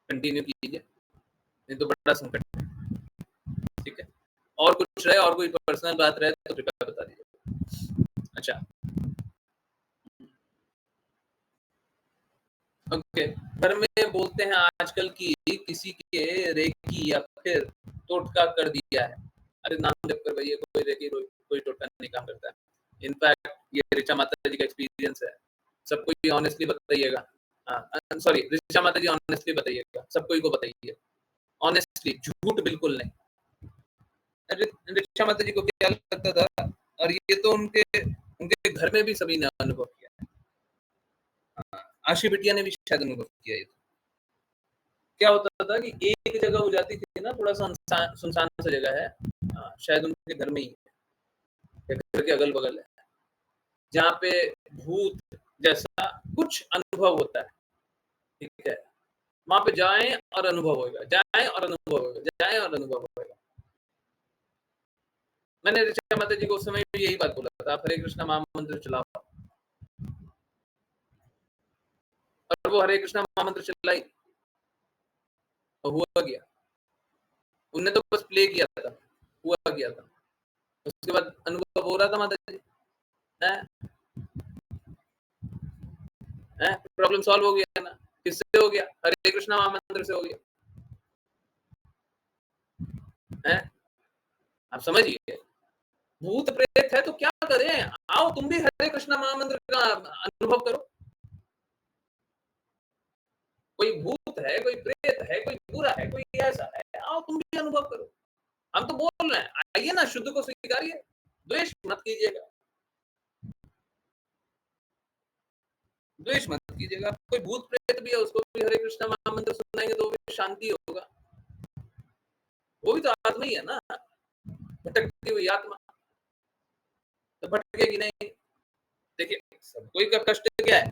कंटिन्यू कीजिए, नहीं तो बड़ा संकट है। ठीक है, और कुछ रहे, और कोई पर्सनल बात रहे तो कृपया बता दीजिए। अच्छा, ओके। घर में बोलते हैं आजकल की किसी के रेकी या फिर टोटका कर दिया है, अरे नाम जप कर भैया, कोई रेकी कोई टोटका नहीं काम करता है। इनफैक्ट ये ऋचा माता जी का एक्सपीरियंस है, सबको ये ऑनेस्टली बताइएगा। सॉरी, ऋचा माता जी ऑनेस्टली बताइएगा, सबको इनको बताइए ऑनेस्टली, झूठ बिल्कुल नहीं। ऋचा माता जी को क्या लगता था, और ये तो उनके उनके घर में भी सभी ने अनुभव किया, आशी बिटिया ने भी शायद अनुभव किया। ये क्या होता था कि एक जगह हो जाती थी ना, थोड़ा सुनसान सा जगह है, शायद उनके घर में ही है, घर के अगल बगल है, जहाँ पे भूत जैसा कुछ अनुभव होता है, ठीक है, वहां पे जाएं और अनुभव होगा, जाएं और अनुभव होगा, जाएं और अनुभव होगा। मैंने ऋचा माता जी को उस समय भी यही बात बोला था, हरे कृष्णा महामंत्र चलाओ, और वो हरे कृष्णा महामंत्र चलाई और हुआ गया। उनने तो बस प्ले किया था, हुआ गया था, उसके बाद अनुभव हो रहा था माता जी, प्रॉब्लम सॉल्व हो गया ना। किससे हो गया? हरे कृष्णा महामंत्र से हो गया है। आप समझिए, भूत प्रेत है तो क्या करें, आओ तुम भी हरे कृष्णा महामंत्र का अनुभव करो। कोई भूत है, कोई प्रेत है, कोई बुरा है, कोई ऐसा है, आओ तुम भी अनुभव करो। हम तो बोल रहे हैं, आइए ना, शुद्ध को स्वीकारिए, द्वेष मत कीजिएगा, द्वेष मत कीजिएगा। कोई भूत प्रेत भी है, उसको भी हरे कृष्णा महामंत्र सुनाएंगे तो भी शांति होगा, वो भी तो आत्मा ही है ना, भटकती हुई आत्मा, तो भटकेगी नहीं। देखिए, सबको का कष्ट क्या है,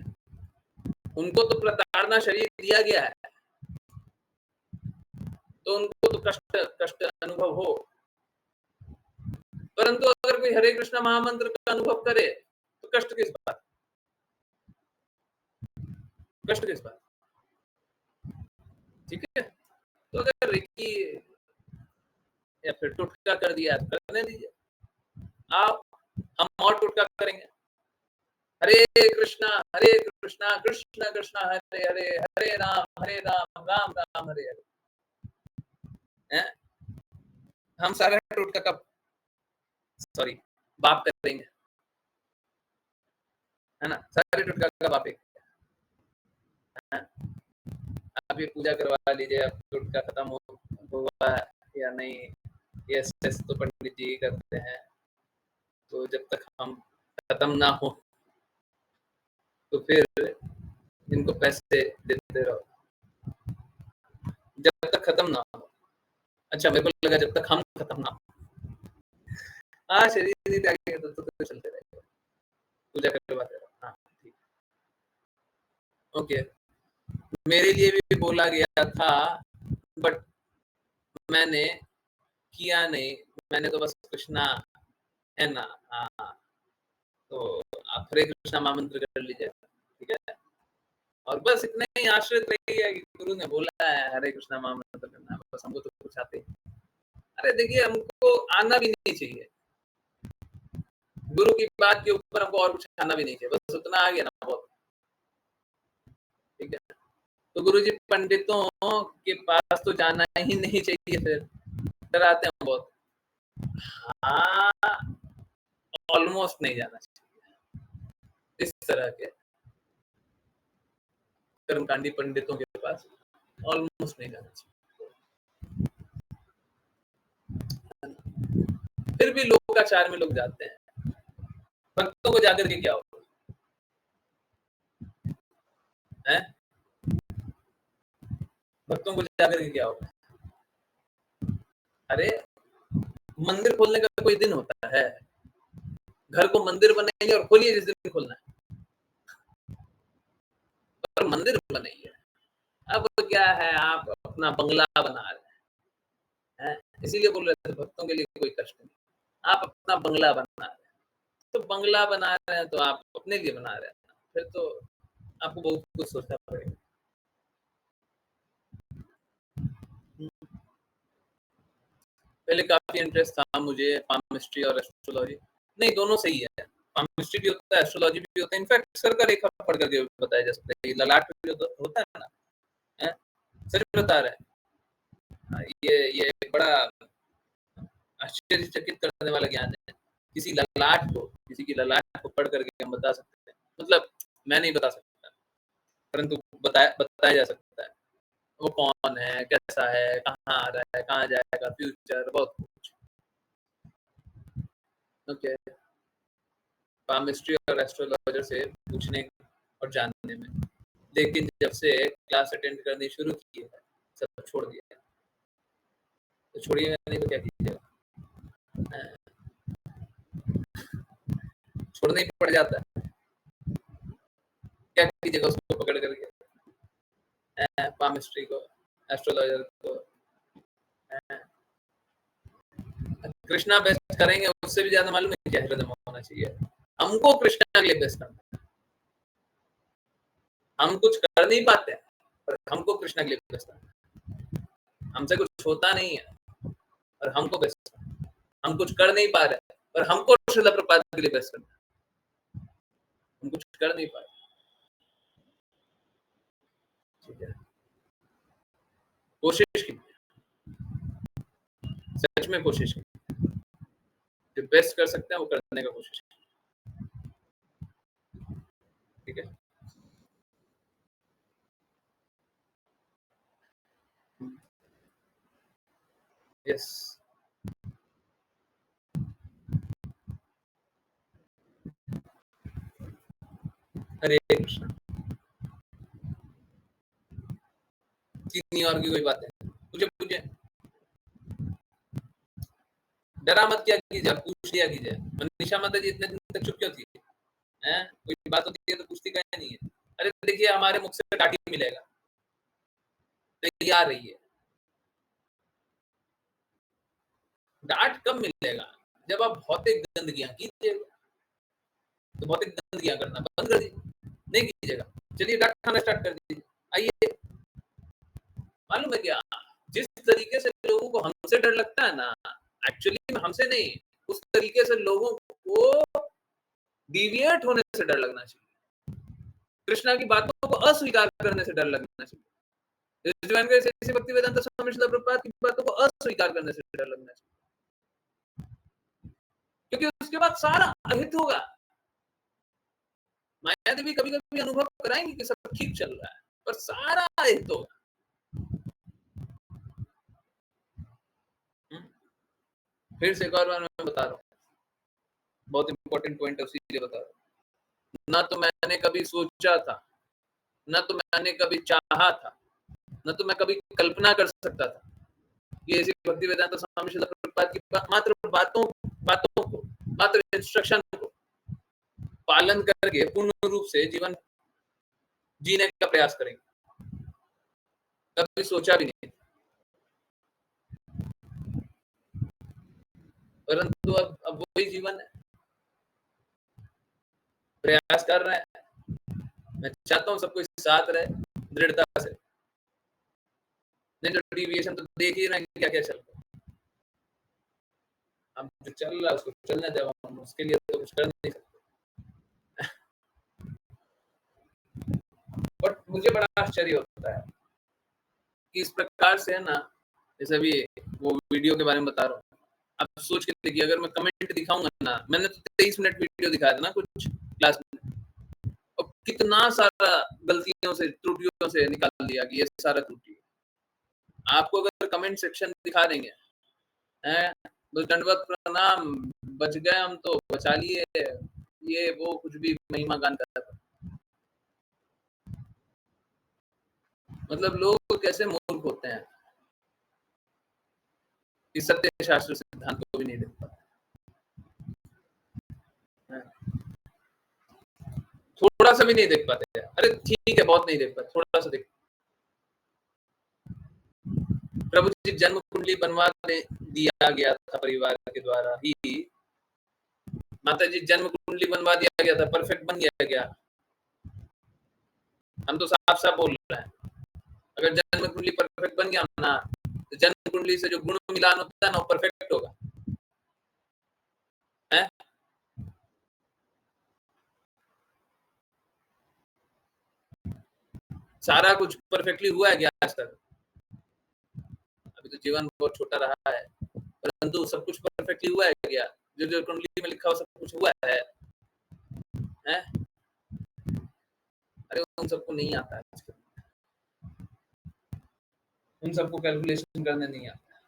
उनको तो प्रताड़ना शरीर दिया गया है, तो उनको तो कष्ट कष्ट अनुभव हो, परंतु अगर कोई हरे कृष्णा महामंत्र का अनुभव करे तो कष्ट किस बात, कष्ट किस बात, ठीक है। तो अगर रेकी या फिर टुटका कर दिया तो करने दीजिए, आओ हम और टुटका करेंगे। हरे कृष्णा कृष्ण कृष्ण हरे हरे, हरे राम राम राम हरे हरे। हम सारा टुटका का सॉरी बाप करेंगे, है ना, सारे टुटका का बाप एक। आप ये पूजा करवा लीजिए, अब टुटका खत्म हुआ या नहीं, यस यस तो पंडित जी करते हैं, तो जब तक हम खत्म ना हो तो फिर इनको पैसे देते रहो, जब तक खत्म ना हो। अच्छा, मेरे को लगा जब तक हम खत्म ना हो। हाँ, शरीर ही त्यागेंगे तो चलते रहेगा, पूजा करवाते रहो। हाँ ठीक, ओके। मेरे लिए भी बोला गया था, बट मैंने किया नहीं, मैंने तो बस कृष्णा है ना, हाँ, तो आप हरे कृष्णा महामंत्र कर लीजिए, ठीक है, और बस इतना ही आश्रित रहिए कि गुरु ने बोला है हरे कृष्णा महामंत्र करना, बस हमको तो कुछ आते ही। अरे देखिए, हमको आना भी नहीं चाहिए, गुरु की बात के ऊपर हमको और कुछ आना भी नहीं चाहिए, बस उतना आ गया ना बहुत, ठीक है। तो गुरुजी पंडितों के पास तो जाना ही नहीं चाहिए, फिर डराते हैं बहुत। हाँ, ऑलमोस्ट नहीं जाना चाहिए इस तरह के कर्मकांडी पंडितों के पास, ऑलमोस्ट नहीं जाना चाहिए। फिर भी लोकाचार में लोग जाते हैं, भक्तों को जाकर के क्या होगा है, भक्तों को जाकर के क्या होगा। अरे मंदिर खोलने का कोई दिन होता है, घर को मंदिर बनाइए और खोलिए जिस दिन खोलना है, पर मंदिर बनाइए। अब क्या है, आप अपना बंगला बना रहे हैं, इसीलिए बोल रहे थे भक्तों के लिए कोई कष्ट नहीं, आप अपना बंगला बना रहे हैं, तो बंगला बना रहे हैं तो आप अपने लिए बना रहे हैं, फिर तो आपको बहुत कुछ सोचना पड़ेगा। पहले काफी इंटरेस्ट था मुझे पामिस्ट्री और एस्ट्रोलॉजी, नहीं दोनों सही है, पामिस्ट्री भी होता है, एस्ट्रोलॉजी भी होता है, इनफैक्ट सर का रेखा पढ़ करके बताया जा सकता है, ललाट में जो होता है ना, सच बता रहे हैं, ये बड़ा आश्चर्यचकित करने वाला ज्ञान है। किसी की ललाट को पढ़ करके हम बता सकते हैं। मतलब मैं नहीं बता सकता, परंतु बताया जा सकता है। वो कौन है, कैसा है, कहाँ आ रहा है, कहाँ जाएगा, फ्यूचर बहुत कुछ। ओके, पामिस्ट्री और एस्ट्रोलॉजर से पूछने और जानने में, लेकिन जब से क्लास अटेंड करनी शुरू की है, सब छोड़ दिया है। तो छोड़िएगा नहीं तो क्या कीजिएगा? छोड़ना ही पड़ जाता है। क्या कीजिएगा उसको पकड़ करके? पामिस्ट्री को, एस्ट्रोलॉजर को, कृष्णा बेस्ट करेंगे, उससे भी ज्यादा मालूम है क्या हृदय में होना चाहिए। हमको कृष्णा के लिए बेस्ट करना है। हम कुछ कर नहीं पाते हैं, पर हमको कृष्णा के लिए बेस्ट करना है। हमसे कुछ होता नहीं है और हमको बेस्ट करना है। हम कुछ कर नहीं पा रहे, पर हमको श्रील प्रभुपाद के लिए बेस्ट करना है। हम कुछ कर नहीं पा रहे, ठीक है? कोशिश कीजिए, सच में कोशिश कीजिए, जो बेस्ट कर सकते हैं वो करने का कोशिश कीजिए, ठीक है? यस। हरे कृष्णा। और की कोई बात है? पूछे पूछे, डरा मत, क्या कीजिए, आप पूछ लिया कीजिए। मनीषा माता जी इतने दिन तक चुप क्यों थी? हैं? कोई बात होती है तो पूछती कहीं नहीं है। अरे देखिए, हमारे मुख से काटी मिलेगा, तैयार रहिए। डांट कब मिलेगा? जब आप भौतिक गंदगियां कीजिएगा। तो भौतिक गंदगियां करना बंद कर दीजिए, नहीं कीजिएगा। चलिए डांट खाना स्टार्ट कर दीजिए। आइए, मालूम है क्या, जिस तरीके से लोगों को हमसे डर लगता है ना, एक्चुअली हमसे नहीं, उस तरीके से लोगों को डिविएट होने से डर लगना चाहिए। कृष्णा की बातों को अस्वीकार करने से डर लगना चाहिए। भक्तिवेदांत स्वामी श्रील प्रभुपाद की बातों को अस्वीकार करने से डर लगना चाहिए, क्योंकि उसके बाद सारा अहित होगा। माया देवी कभी कभी अनुभव कराएंगे कि सब ठीक चल रहा है, पर सारा अहित होगा। फिर से एक और बार मैं बता रहा हूँ, बहुत इंपॉर्टेंट पॉइंट है, इसीलिए बता रहा हूँ। ना तो मैंने कभी सोचा था, ना तो मैंने कभी चाहा था, न तो मैं कभी कल्पना कर सकता था कि ऐसी भक्तिवेदांत स्वामी श्रील प्रभुपाद की मात्र बातों को, मात्र इंस्ट्रक्शन को पालन करके पूर्ण रूप से जीवन जीने का प्रयास करेंगे। कभी सोचा भी नहीं, परंतु अब वही जीवन है। प्रयास कर रहे हैं। मैं चाहता हूँ सब कोई साथ रहे, दृढ़ता से। नहीं तो डिविएशन तो देख ही रहे हैं क्या क्या चल रहा है। अब जो चल रहा है उसको चलने दे, हम उसके लिए तो कुछ कर नहीं सकते। बट मुझे बड़ा आश्चर्य होता है कि इस प्रकार से है ना, जैसे अभी वो वीडियो के बारे में बता रहा हूँ, आप सोच के देखिए, अगर मैं कमेंट दिखाऊंगा ना, मैंने तो 23 मिनट वीडियो दिखाया था ना कुछ क्लास में, और कितना सारा गलतियों से, त्रुटियों से निकाल दिया कि ये सारा त्रुटि। आपको अगर कमेंट सेक्शन दिखा देंगे, हैं, बस दंडवत प्रणाम, बच गए हम तो बचा लिए, ये वो कुछ भी महिमा गान करता था। मतलब लोग कैसे मूर्ख होते हैं कि सत्य शास्त्र सिद्धांत को भी नहीं देख पाते। थोड़ा सा भी नहीं देख पाते। अरे ठीक है, बहुत नहीं देख पाते, थोड़ा सा देख। प्रभु जी जन्म कुंडली बनवा दिया गया था परिवार के द्वारा ही। माता जी जन्म कुंडली बनवा दिया गया था, परफेक्ट बन गया क्या? हम तो साफ साफ बोल रहे हैं, अगर जन्म कुंडली परफेक्ट बन गया ना, तो जन्म कुंडली से जो गुण मिलान होता है ना, वो परफेक्ट होगा। है? सारा कुछ परफेक्टली हुआ है क्या आज तक? अभी तो जीवन बहुत छोटा रहा है, परंतु सब कुछ परफेक्टली हुआ है क्या? जो कुंडली में लिखा हो सब कुछ हुआ है? हैं? अरे उन सबको नहीं आता है आजकल। उन सबको कैलकुलेशन करने नहीं आता।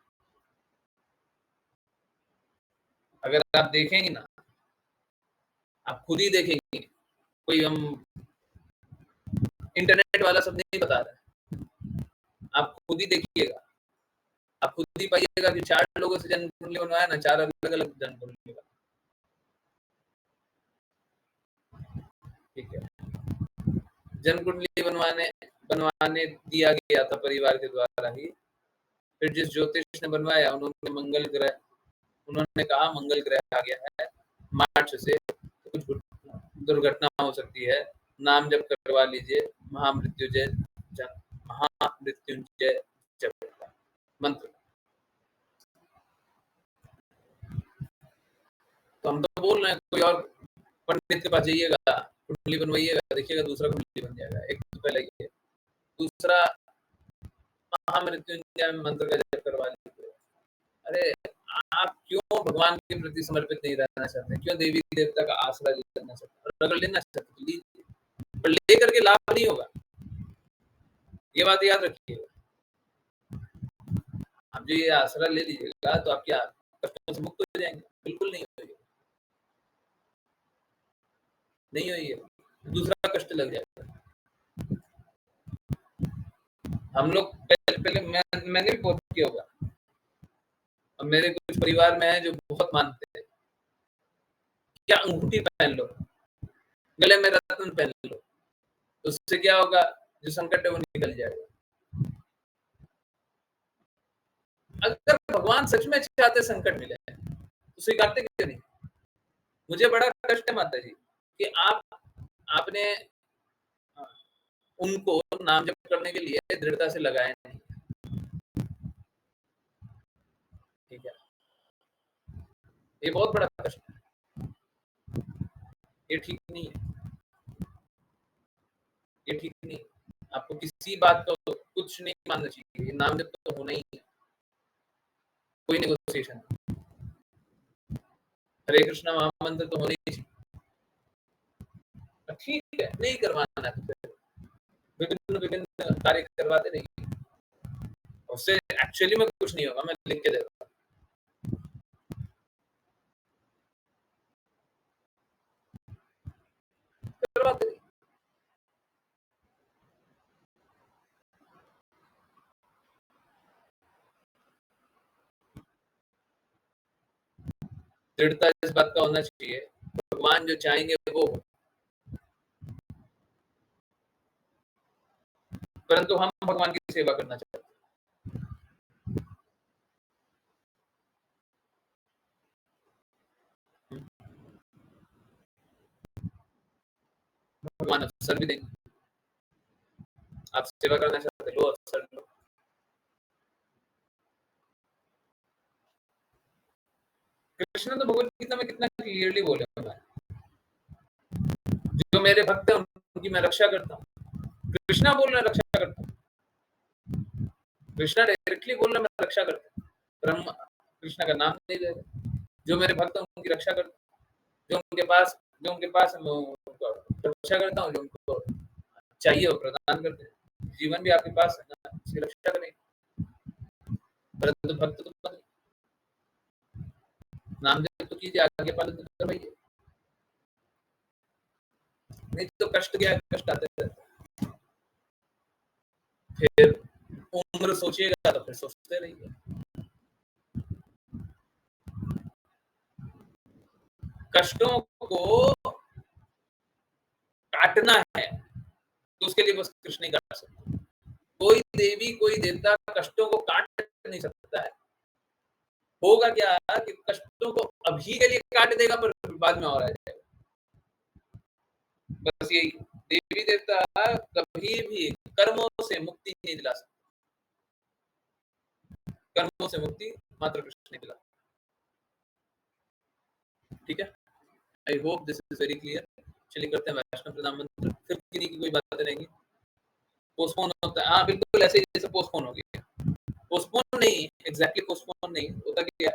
अगर आप देखेंगे ना, आप खुद ही देखेंगे, कोई हम इंटरनेट वाला सब नहीं बता रहा है। आप खुद ही देखिएगा, आप खुद ही पाइएगा कि 4 लोगों से जन्म कुंडली बनवाया ना, 4 अलग-अलग जन्म कुंडली बना। ठीक है। जन्म कुंडली बनवाने दिया गया था परिवार के द्वारा ही। फिर जिस ज्योतिष ने बनवाया उन्होंने कहा मंगल ग्रह आ गया है, मार्च से कुछ दुर्घटना हो सकती है, नाम जप करवा लीजिए, महामृत्युंजय जप मंत्र। तो हम तो बोल रहे हैं कोई और पंडित के पास जाइएगा, कुंडली बनवाइएगा, देखिएगा दूसरा कुंडली बन जाएगा। एक तो पहले ये, दूसरा महामृत्युंजय मंत्र का जप करवा लीजिए। अरे आप क्यों भगवान के प्रति समर्पित नहीं रहना चाहते? क्यों देवी देवता का आसरा लेना चाहते? अगर लेना चाहते तो लीजिए, पर लेकर के लाभ नहीं होगा। ये बात याद रखिएगा। आप जो ये आसरा ले लीजिएगा तो आप क्या कष्टों से मुक्त हो जाएंगे? बिल्कुल नहीं होइए, नहीं होइए, दूसरा कष्ट लग जाएगा। हम लोग पहले मैंने भी बहुत किया होगा, और मेरे कुछ परिवार में है जो बहुत मानते हैं, क्या अंगूठी पहन लो, गले में रत्न पहन लो, उससे क्या होगा? जो संकट है वो निकल जाएगा। अगर भगवान सच में चाहते संकट मिले तो स्वीकारते क्यों नहीं? मुझे बड़ा कष्ट है माता जी कि आपने उनको नाम जप करने के लिए दृढ़ता से लगाया नहीं। ठीक है, ये बहुत बड़ा कष्ट है, ये ठीक नहीं है, ये ठीक नहीं है। आपको किसी बात को कुछ नहीं मानना चाहिए, नाम जप तो होना ही है, कोई नेगोशिएशन। हरे कृष्णा महामंत्र तो होना ही चाहिए। ठीक है, नहीं करवाना है तो विभिन्न कार्य करवाते रहिए, उससे एक्चुअली में कुछ नहीं होगा। मैं लिख के देता हूँ, करवाते रहिए। दृढ़ता इस बात का होना चाहिए, भगवान जो चाहेंगे वो हो, परंतु हम भगवान की सेवा करना चाहते हैं। भगवान अवसर भी देंगे, आप सेवा करना चाहते लो, अवसर लो। कृष्ण तो भगवत गीता में कितना क्लियरली बोले हुए हैं, जो मेरे भक्त है उनकी मैं रक्षा करता हूँ। कृष्णा बोल रहे रक्षा करता हूँ, कृष्णा डायरेक्टली बोल रहे मैं रक्षा करता हूँ, ब्रह्म कृष्णा का नाम नहीं ले रहे। जो मेरे भक्त हैं उनकी रक्षा करता हूँ, जो उनके पास है मैं उनको रक्षा करता हूँ, जो उनको चाहिए वो प्रदान करते हैं। जीवन भी आपके पास है ना, उसकी रक्षा करें, परंतु भक्त तो बने, नाम जप तो कीजिए, आगे पालन तो करवाइए, नहीं तो कष्ट क्या है, कष्ट आते रहते हैं। फिर उम्र सोचिएगा तो फिर सोचते रहिए। कष्टों को काटना है तो उसके लिए बस कृष्ण ही काट सकते हैं। कोई देवी कोई देवता कष्टों को काट नहीं सकता है। होगा क्या कि कष्टों को अभी के लिए काट देगा पर बाद में और आ जाएगा। बस यही, देवी देवता कभी भी कर्मों से मुक्ति नहीं दिला सकते, कर्मों से मुक्ति मात्र कृष्ण ने दिला। ठीक है, I hope this is very clear. चलिए करते हैं वैष्णव प्रणाम मंत्र, फिर किसी की कोई बातें रहेंगी। पोस्टपोन होता है, हाँ बिल्कुल ऐसे ही जैसे पोस्टपोन हो गया, पोस्टपोन नहीं, एग्जैक्टली पोस्टपोन नहीं होता, क्या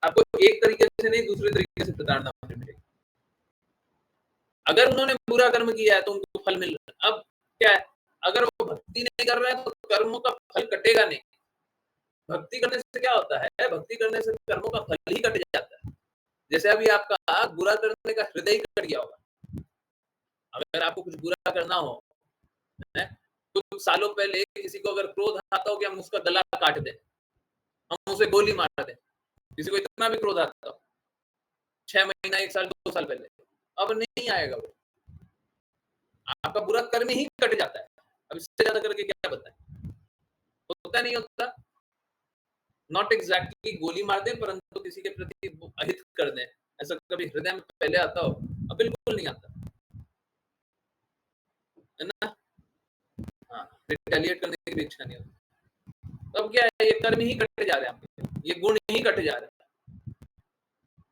आपको एक तरीके से नहीं दूसरे तरीके से प्रताड़ना मिलेगी। अगर उन्होंने बुरा कर्म किया है तो उनको फल मिल रहा है। अब क्या है, अगर वो भक्ति नहीं कर रहे हैं तो कर्मों का फल कटेगा नहीं। भक्ति करने से क्या होता है, भक्ति करने से कर्मों का फल ही कट जाता है। जैसे अभी आपका बुरा करने का हृदय ही कट गया होगा। अगर आपको कुछ बुरा करना हो, है, कुछ सालों पहले किसी को अगर क्रोध आता हो कि हम उसका गला काट दें, हम उसे गोली मार दें, किसी को इतना भी क्रोध आता हो, 6 महीना, 1 साल, 2 साल पहले, अब नहीं आएगा वो। आपका बुरा कर्म ही कट जाता है। अब इससे ज्यादा करके क्या बताएं? होता नहीं होता। नॉट एग्जैक्टली गोली मार दें, परंतु किसी के प्रति अहित कर दें, ऐसा कभी हृदय में पहले आता हो? अब बिल्कुल नहीं आता, है ना? हाँ, रिटेलिएट करने की भी इच्छा नहीं होती। अब क्या है, ये कर्म ही कट जा रहे हैं आपके, ये गुण ही कट जा रहा है,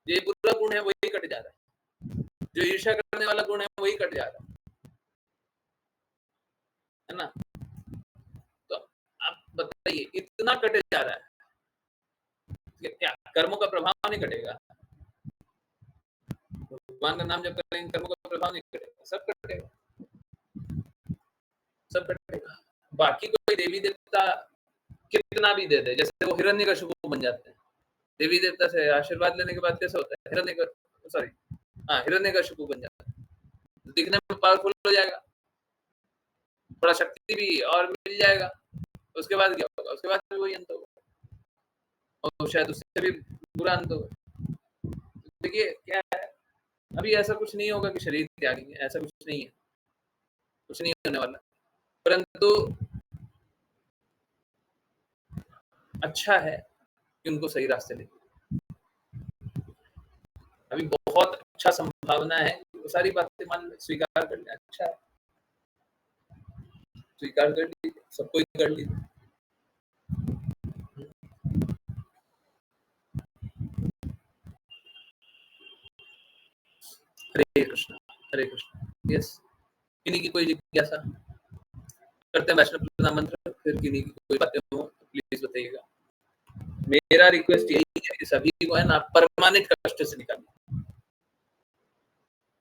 ये बुरा गुण है वही कट जा रहा है, जो ईर्ष्या करने वाला गुण है वही कट जा रहा है ना? तो आप बताइए, इतना कट जा रहा है, क्या कर्मों का प्रभाव नहीं कटेगा? भगवान का नाम जब करेंगे कर्मों का प्रभाव नहीं कटेगा? सब कटेगा, सब कटेगा। बाकी कोई देवी देवता कितना भी दे दे, जैसे वो हिरण्यकशिपु बन जाते हैं, देवी देवता से आशीर्वाद लेने के बाद कैसे होता है, हिरण्यकशिपु बन जाता है, दिखने में पावरफुल हो जाएगा, थोड़ा शक्ति भी और मिल जाएगा, उसके बाद क्या होगा? उसके बाद भी वही अंत होगा, और शायद उससे भी बुरा अंत होगा। देखिए क्या है, अभी ऐसा कुछ नहीं होगा कि शरीर त्यागेंगे, ऐसा कुछ नहीं है, कुछ नहीं होने वाला, परंतु अच्छा है कि उनको सही रास्ते ले। अभी बहुत अच्छा संभावना है, वो सारी बातें मान स्वीकार कर लें, अच्छा है, स्वीकार कर लीजिए, सबको ही कर लीजिए। हरे कृष्ण, हरे कृष्ण। यस, किन्हीं की कोई जिज्ञासा करते हैं वैष्णव प्रणाम मंत्र, फिर किन्हीं की कोई बातें हो तो प्लीज बताइएगा। मेरा रिक्वेस्ट यही है कि सभी को है ना परमानेंट कष्ट से निकालिए,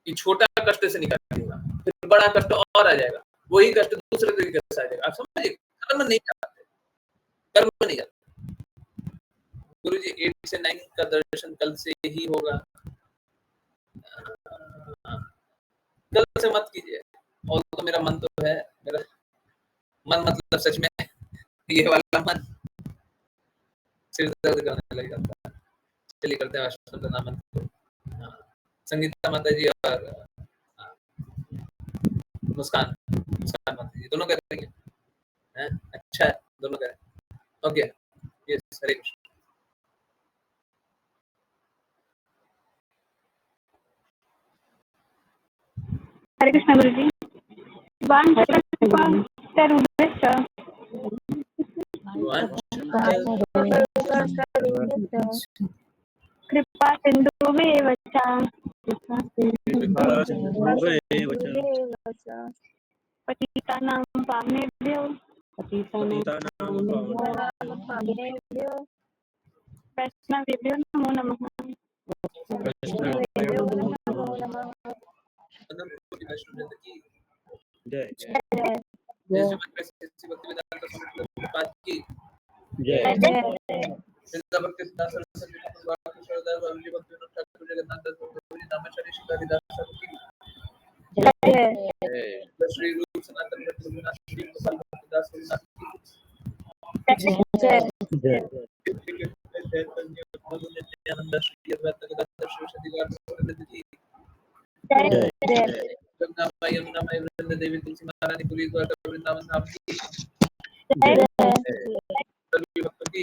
छोटा कष्ट से निकालिएगा, फिर बड़ा कष्ट और आ जाएगा, वही कष्ट दूसरे तरीके से आ जाएगा। आप समझिए, कर्म नहीं जाते, कर्म नहीं जाते। गुरु जी 8 से 9 का दर्शन कल से ही होगा, कल से मत कीजिए, और तो मेरा मन तो है, मेरा मन मतलब सच में ये वाला मन सिर दर्द करने लग जाता है। चलिए करते हैं वैष्णव प्रणाम मंत्र। हाँ, संगीता माता जी और मुस्कान माता जी दोनों कर रही हैं, अच्छा है, दोनों करें। ओके, यस, हरे कृष्ण। हरे कृष्ण गुरु जी। कृपा सिंधुमेव च पतितानां पावनेभ्यो वैष्णवेभ्यो नमो नमः। श्री रूप सनातन देवी तुलसी महारानी पूरी वृंदावन धाम की सभी भक्तों की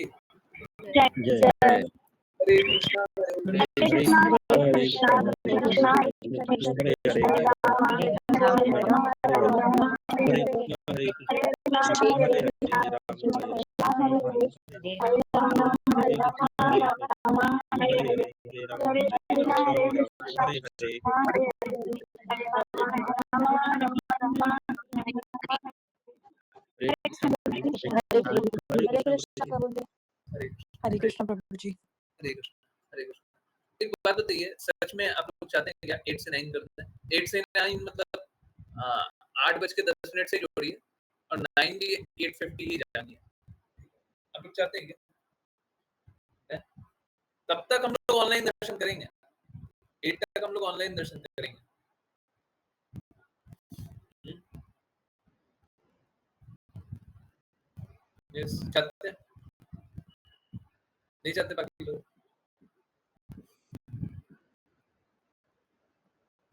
हरे कृष्णा हरे कृष्ण प्रभु जी। हरे कृष्ण, हरे एक बात बताइए, सच में आप लोग चाहते हैं क्या 8 से 9 कर दें? 8 से 9 मतलब 8:10 से जोड़िए और 9 भी 8:50 ही जानी है। आप लोग चाहते हैं क्या? हैं? तब तक हम लोग ऑनलाइन दर्शन करेंगे। 8 तक हम लोग ऑनलाइन दर्शन करेंगे। हुँ, यस, चाहते हैं? नहीं चाहते बाकी लोग?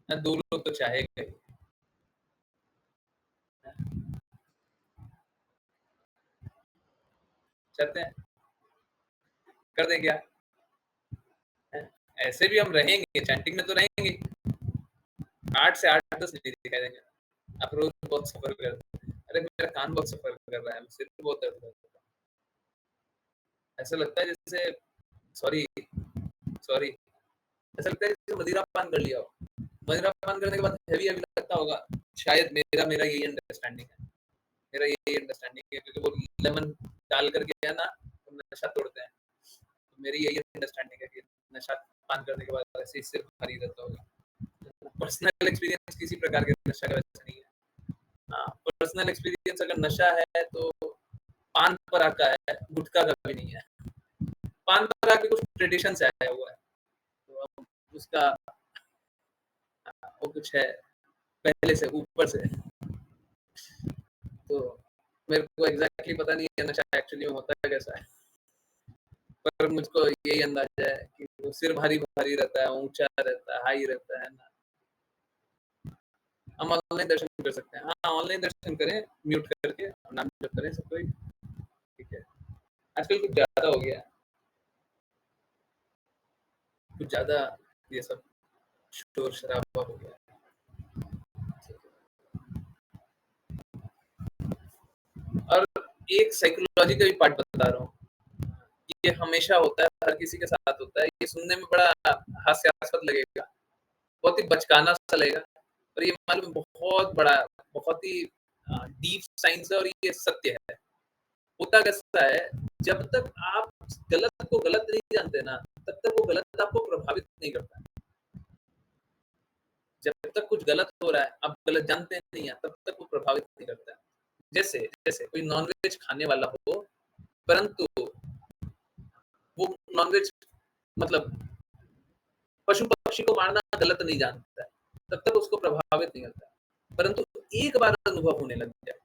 2 लोग तो चाहेंगे ही। चाहते हैं? कर दें क्या? हैं? ऐसे भी हम रहेंगे, चैंटिंग में तो रहेंगे ही। 8 से 8:10 नहीं दिखाई देंगे। आप रोज़ बहुत सफ़र कर अरे मेरा कान बहुत सफ़र कर रहा है, सिर में बहुत दर्द हो रहा है। ऐसा लगता है जैसे सॉरी सॉरी ऐसा लगता है जैसे मदिरा पान कर लिया हो। मदिरा पान करने के बाद हेवी-हेवी लगता होगा। शायद मेरा मेरा यही अंडरस्टैंडिंग है। मेरा यही अंडरस्टैंडिंग है क्योंकि वो लेमन डाल करके है ना, तो नशा तोड़ते हैं। तो मेरी यही अंडरस्टैंडिंग है कि नशा पान करने के बाद ऐसे ही सिर भारी रहता होगा। पर्सनल एक्सपीरियंस किसी प्रकार के नशा का वैसा नहीं है। हाँ, पर्सनल एक्सपीरियंस अगर नशा है तो पान पराग का है, गुटखा का भी नहीं है। पान पराग के कुछ ट्रेडिशन से आया हुआ है। तो अब उसका वो कुछ है पहले से ऊपर से। तो मेरे को एग्ज़ैक्टली पता नहीं है नशा एक्चुअली में होता कैसा है। पर मुझको यही अंदाज़ा है कि वो सिर भारी-भारी रहता है, ऊँचा रहता है, हाई रहता है ना। हम ऑनलाइन दर्शन कर सकते हैं। हाँ, ऑनलाइन दर्शन करें, म्यूट करके नाम जप करें सब कोई, ठीक है। आजकल कुछ ज़्यादा हो गया है, कुछ ज़्यादा ये सब शोर-शराबा हो गया है। और एक साइकोलॉजी का भी पार्ट बता रहा हूँ। ये हमेशा होता है, हर किसी के साथ होता है। ये सुनने में बड़ा हास्यास्पद लगेगा, बहुत ही बचकाना सा लगेगा, पर ये मालूम बहुत बड़ा, बहुत ही डीप साइंस है और ये सत्य है। होता कैसा है, जब तक आप गलत को गलत नहीं जानते ना, तब तक वो गलत आपको प्रभावित नहीं करता। जब तक कुछ गलत हो रहा है, आप गलत जानते नहीं हैं, तब तक वो प्रभावित नहीं करता। जैसे जैसे कोई नॉन-वेज खाने वाला हो, परंतु वो नॉन-वेज मतलब पशु-पक्षी को मारना गलत नहीं जानता है, तब तक उसको प्रभावित नहीं करता। परंतु एक बार अनुभव होने लग जाए,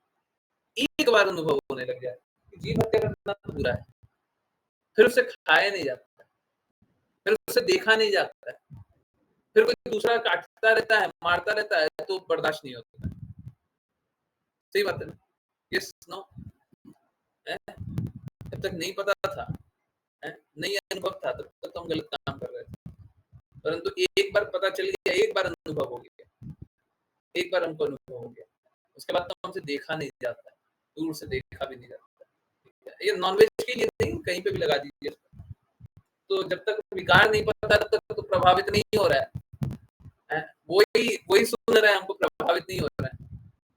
एक बार अनुभव होने लग जाए कि जीव हत्या करना तो बुरा है, फिर उसे खाया नहीं जाता, फिर उसे देखा नहीं जाता है, फिर कोई दूसरा काटता रहता है, मारता रहता है, तो बर्दाश्त नहीं होता है। सही बात है ना? Yes, no? हैं? जब तक नहीं पता था, हैं? नहीं अनुभव था, तब तक तो हम गलत काम कर रहे थे। परंतु एक बार पता चल गया, एक बार अनुभव हो गया, एक बार हमको अनुभव हो गया, उसके बाद तो हमसे देखा नहीं जाता है, दूर से देखा भी नहीं जाता है, ठीक है? ये नॉन-वेज के लिए नहीं, कहीं पे भी लगा दीजिए इसको। तो जब तक विकार नहीं पता, तब तक तो प्रभावित नहीं हो रहा है, हैं? वही वही सुन रहा है, हमको प्रभावित नहीं हो रहा है।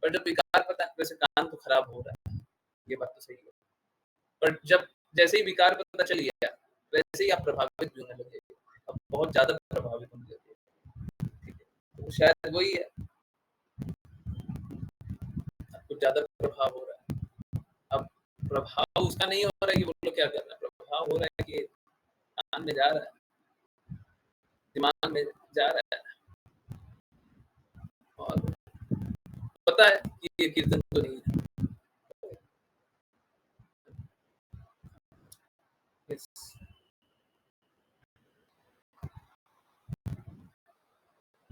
पर जब विकार पता है, वैसे कान तो खराब हो रहा है, ये बात तो सही है। पर जब जैसे ही विकार पता चल गया, वैसे ही आप प्रभावित भी होने लगे, अब बहुत ज़्यादा प्रभावित होने लगे, ठीक है? तो शायद वही है, कुछ ज़्यादा प्रभाव हो रहा है। अब प्रभाव उसका नहीं हो रहा है कि वो लोग क्या कर रहे हैं, प्रभाव हो रहा है कि कान में जा रहा है, दिमाग में जा रहा है और पता है कि ये कीर्तन तो नहीं है। यस,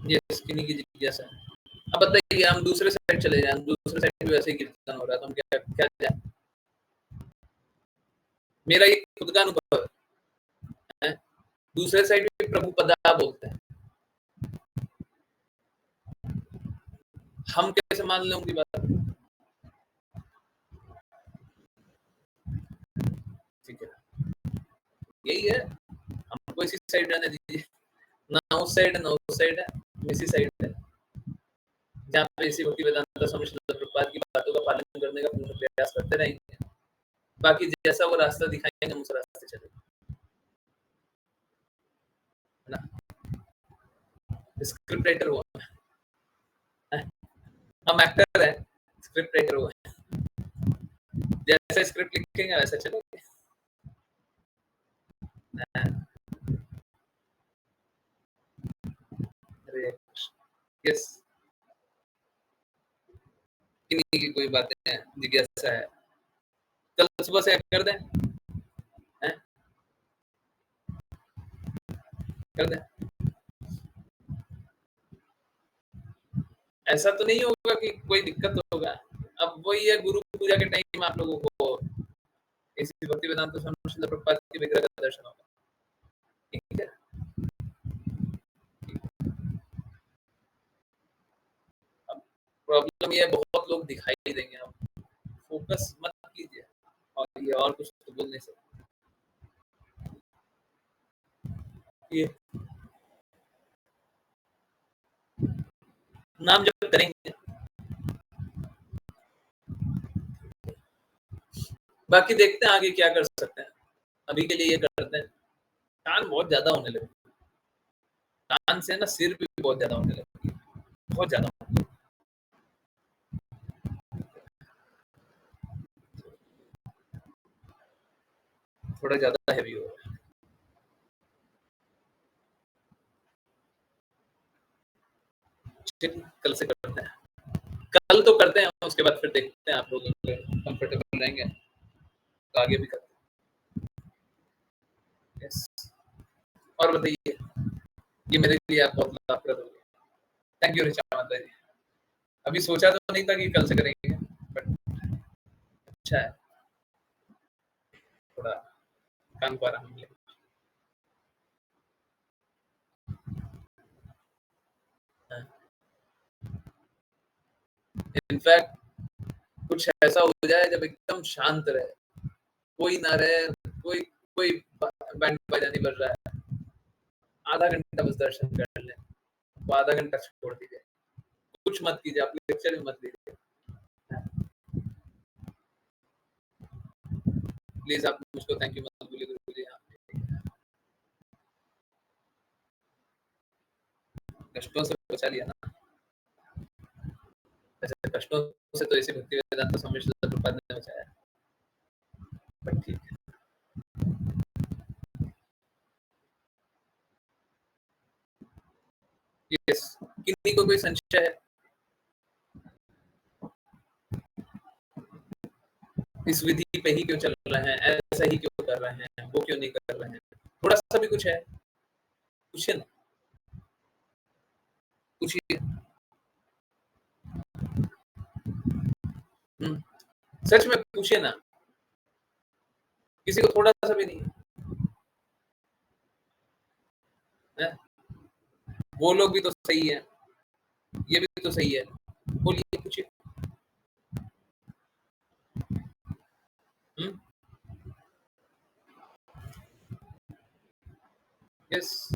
यस, किन्हीं की जिज्ञासा है। अब बताइए हम दूसरे साइड चले जाएँ, दूसरे साइड भी वैसे ही कीर्तन हो रहा है, तो हम क्या क्या जाएँ? मेरा ये खुद का अनुभव है, दूसरे साइड में प्रभु पदा बोलते हैं। हम कैसे मान लें उनकी बात? ठीक है, यही है, हमको इसी साइड रहने दीजिए। ना उस साइड है, ना उस साइड है, हम इसी साइड है। जहाँ पे इसी भक्ति वेदांता स्वामी श्रील प्रभुपाद की बातों का पालन करने का पूर्ण प्रयास करते रहेंगे। बाकी जैसा वो रास्ता दिखाएँगे हम उस रास्ते चलेंगे। है ना, स्क्रिप्ट राइटर वो है, हम एक्टर है, स्क्रिप्ट राइटर वो है, जैसे स्क्रिप्ट लिखेंगे वैसे चलेंगे। अरे यस, किन्हीं की कोई बातें हैं, जिज्ञासा है, कल सुबह से कर दें, हैं? कर दें। ऐसा तो नहीं होगा कि कोई दिक्कत होगा। अब वही है, गुरु पूजा के टाइम आप लोगों को इसी भक्ति वेदांत स्वामी श्रील प्रभुपाद के विग्रह का दर्शन होगा। ठीक है, अब प्रॉब्लम ये है, बहुत लोग दिखाई देंगे, आप फोकस मत कीजिए। और ये और कुछ तो बोल नहीं सकते, ये नाम जब करेंगे, बाकी देखते हैं आगे क्या कर सकते हैं। अभी के लिए ये करते हैं। कान बहुत ज्यादा होने लगे, कान से ना सिर भी बहुत ज्यादा होने लगे, बहुत ज्यादा, थोड़ा ज्यादा हैवी हो रहा है। चलिए, कल से करते हैं, कल तो करते हैं, उसके बाद फिर देखते हैं आप लोग कंफर्टेबल रहेंगे तो आगे भी करते हैं। यस, और बताइए, ये मेरे लिए आप बहुत लाभप्रद हो गया। थैंक यू ऋचा माता जी। अभी सोचा तो नहीं था कि कल से करेंगे, बट अच्छा है, थोड़ा कान को आराम मिले। इनफैक्ट कुछ ऐसा हो जाए जब एकदम शांत रहे, कोई ना रहे, कोई कोई बैंड बाजा नहीं बज रहा है, आधा घंटा बस दर्शन कर लें, वो आधा घंटा छोड़ दीजिए, कुछ मत कीजिए, आप लेक्चर भी मत लीजिए, प्लीज आप मुझको थैंक यू मत बोलिए गुरु जी। कष्टों से बचा लिया ना, वैसे कष्टों से तो इसी भक्ति वेदांत स्वामी श्री प्रभुपाद ने बचाया, बट ठीक है। यस, किन्हीं को कोई संशय है इस विधि पे ही क्यों चल रहे हैं, ऐसा ही क्यों कर रहे हैं, वो क्यों नहीं कर रहे हैं, थोड़ा सा भी कुछ है, पूछिए ना, पूछिए। सच में पूछिए ना, किसी को थोड़ा सा भी नहीं है, वो लोग भी तो सही है, ये भी तो सही है, बोलिए, पूछिए। यस,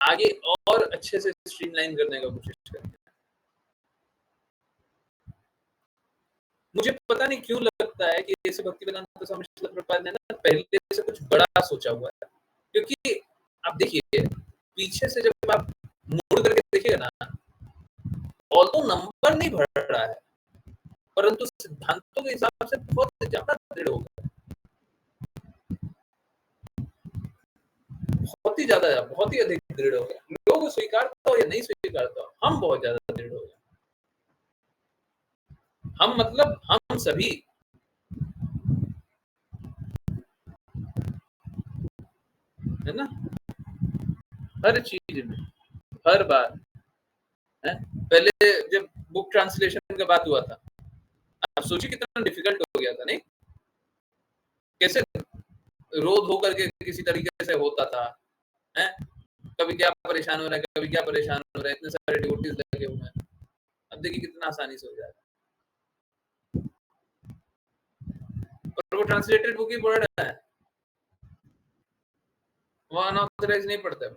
आगे और अच्छे से स्ट्रीमलाइन करने का कोशिश करें। मुझे पता नहीं क्यों लगता है कि जैसे भक्ति वेदांत स्वामी श्रील प्रभुपाद ने ना पहले से कुछ बड़ा सोचा हुआ है, क्योंकि आप देखिए पीछे से जब आप मुड़ करके देखिएगा ना, ऑल्दो नंबर नहीं बढ़ रहा है, परंतु सिद्धांतों के हिसाब से बहुत ज्यादा दृढ़ हो गया, बहुत ही ज्यादा, बहुत ही अधिक दृढ़ हो गया। लोग स्वीकारता हो या नहीं स्वीकारता हो, हम बहुत ज्यादा दृढ़ हो गए, हम मतलब हम सभी, है ना, हर चीज में, हर बार है। पहले जब बुक ट्रांसलेशन का बात हुआ था, आप सोचिए कितना डिफिकल्ट हो गया था, नहीं, कैसे रोध होकर के किसी तरीके से होता था, है, कभी क्या परेशान हो रहा है, कभी क्या परेशान हो रहा है, इतने सारे डिवोटीज लगे हुए हैं, अब देखिए कितना आसानी से हो जाता है, और वो ट्रांसलेटेड बुक ही पढ़ रहा है, अनऑथराइज नहीं पढ़ता है।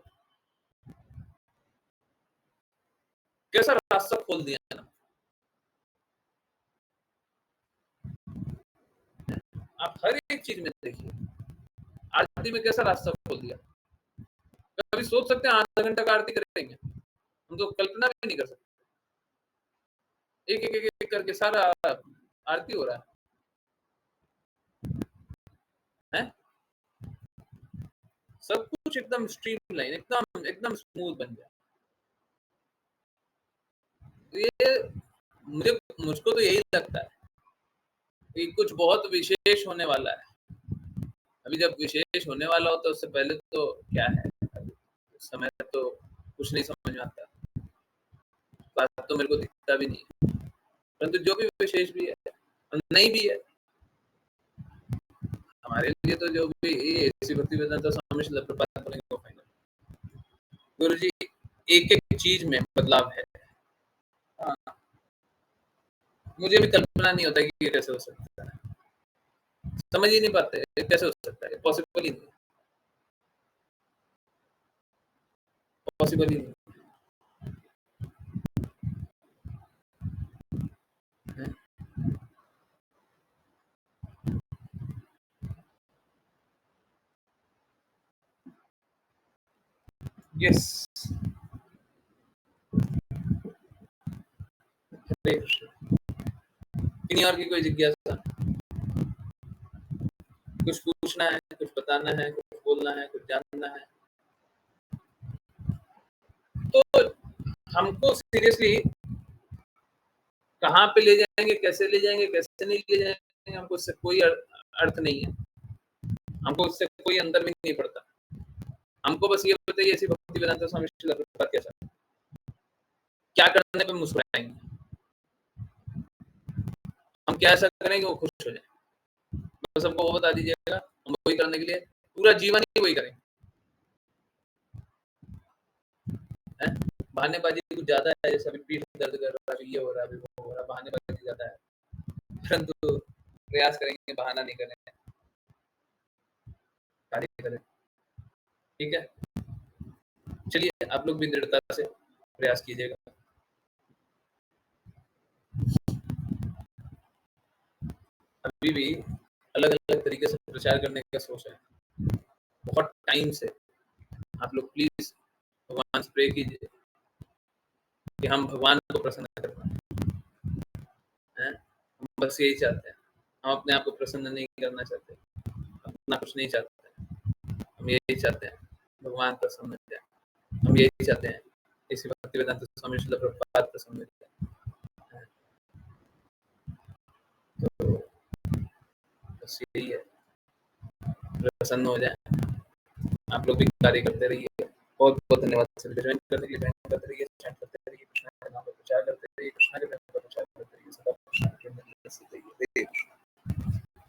कैसा रास्ता खोल दिया ना, आप हर एक चीज में देखिए, आरती में कैसा रास्ता खोल दिया। कभी सोच सकते हैं आधा घंटा का आरती करेंगे, हम तो कल्पना भी नहीं कर सकते। एक एक एक, एक करके सारा आरती हो रहा है, सब कुछ एकदम स्ट्रीमलाइन, एकदम एकदम स्मूथ बन गया। ये मुझको तो यही लगता है कि कुछ बहुत विशेष होने वाला है। अभी जब विशेष होने वाला हो तो उससे पहले तो क्या है, उस समय तो कुछ नहीं समझ में आता, बात तो मेरे को दिखता भी नहीं है। परंतु जो भी विशेष भी है और नहीं भी है, हमारे लिए तो जो भी ऐसी भक्ति वेदांता स्वामी श्रील प्रभुपाद बोलेंगे वो फाइनल। गुरु जी एक एक चीज में बदलाव है। हाँ, मुझे भी कल्पना नहीं होता कि ये कैसे हो सकता है, समझ ही नहीं पाते ये कैसे हो सकता है, पॉसिबल ही नहीं, पॉसिबल ही नहीं है। यस, हरे कृष्ण। किन्हीं और की कोई जिज्ञासा, कुछ पूछना है, कुछ बताना है, कुछ बोलना है, कुछ जानना है, तो हमको सीरियसली कहाँ पे ले जाएंगे, कैसे ले जाएंगे, कैसे नहीं ले जाएंगे, हमको इससे कोई अर्थ नहीं है, हमको इससे कोई अंदर भी नहीं पड़ता। हमको बस ये बताइए ऐसी भक्ति वेदांता स्वामी श्रील प्रभुपाद कैसा, क्या करने पे मुस्कुराएंगे, हम क्या ऐसा करें कि वो खुश हो जाए, बस हमको वो बता दीजिएगा, हम वही करने के लिए पूरा जीवन ही वही करेंगे। बहानेबाजी कुछ ज्यादा है, जैसे अभी पीठ दर्द कर रहा है, ये हो रहा है, वो हो रहा है, बहानेबाजी ज्यादा है, परंतु प्रयास करेंगे बहाना नहीं करें, कार्य करें। ठीक है, चलिए आप लोग भी दृढ़ता से प्रयास कीजिएगा। अभी भी अलग अलग तरीके से प्रचार करने का सोच है, बहुत टाइम से। आप लोग प्लीज भगवान से प्रे कीजिए कि हम भगवान को प्रसन्न कर पाए। हम बस यही चाहते हैं, हम अपने आप को प्रसन्न नहीं करना चाहते, अपना कुछ नहीं चाहते, हम यही चाहते हैं भगवान प्रसन्न हो जाए, हम यही चाहते हैं इसी भक्ति वेदांत स्वामी श्रील प्रभुपाद प्रसन्न हो जाए। तो बस यही है, प्रसन्न हो जाए। आप लोग भी कार्य करते रहिए। बहुत बहुत धन्यवाद सभी ज्वाइन करने के लिए, करते रहिए, चैट करते रहिए, कृष्णा के नाम पर प्रचार करते रहिए, कृष्णा के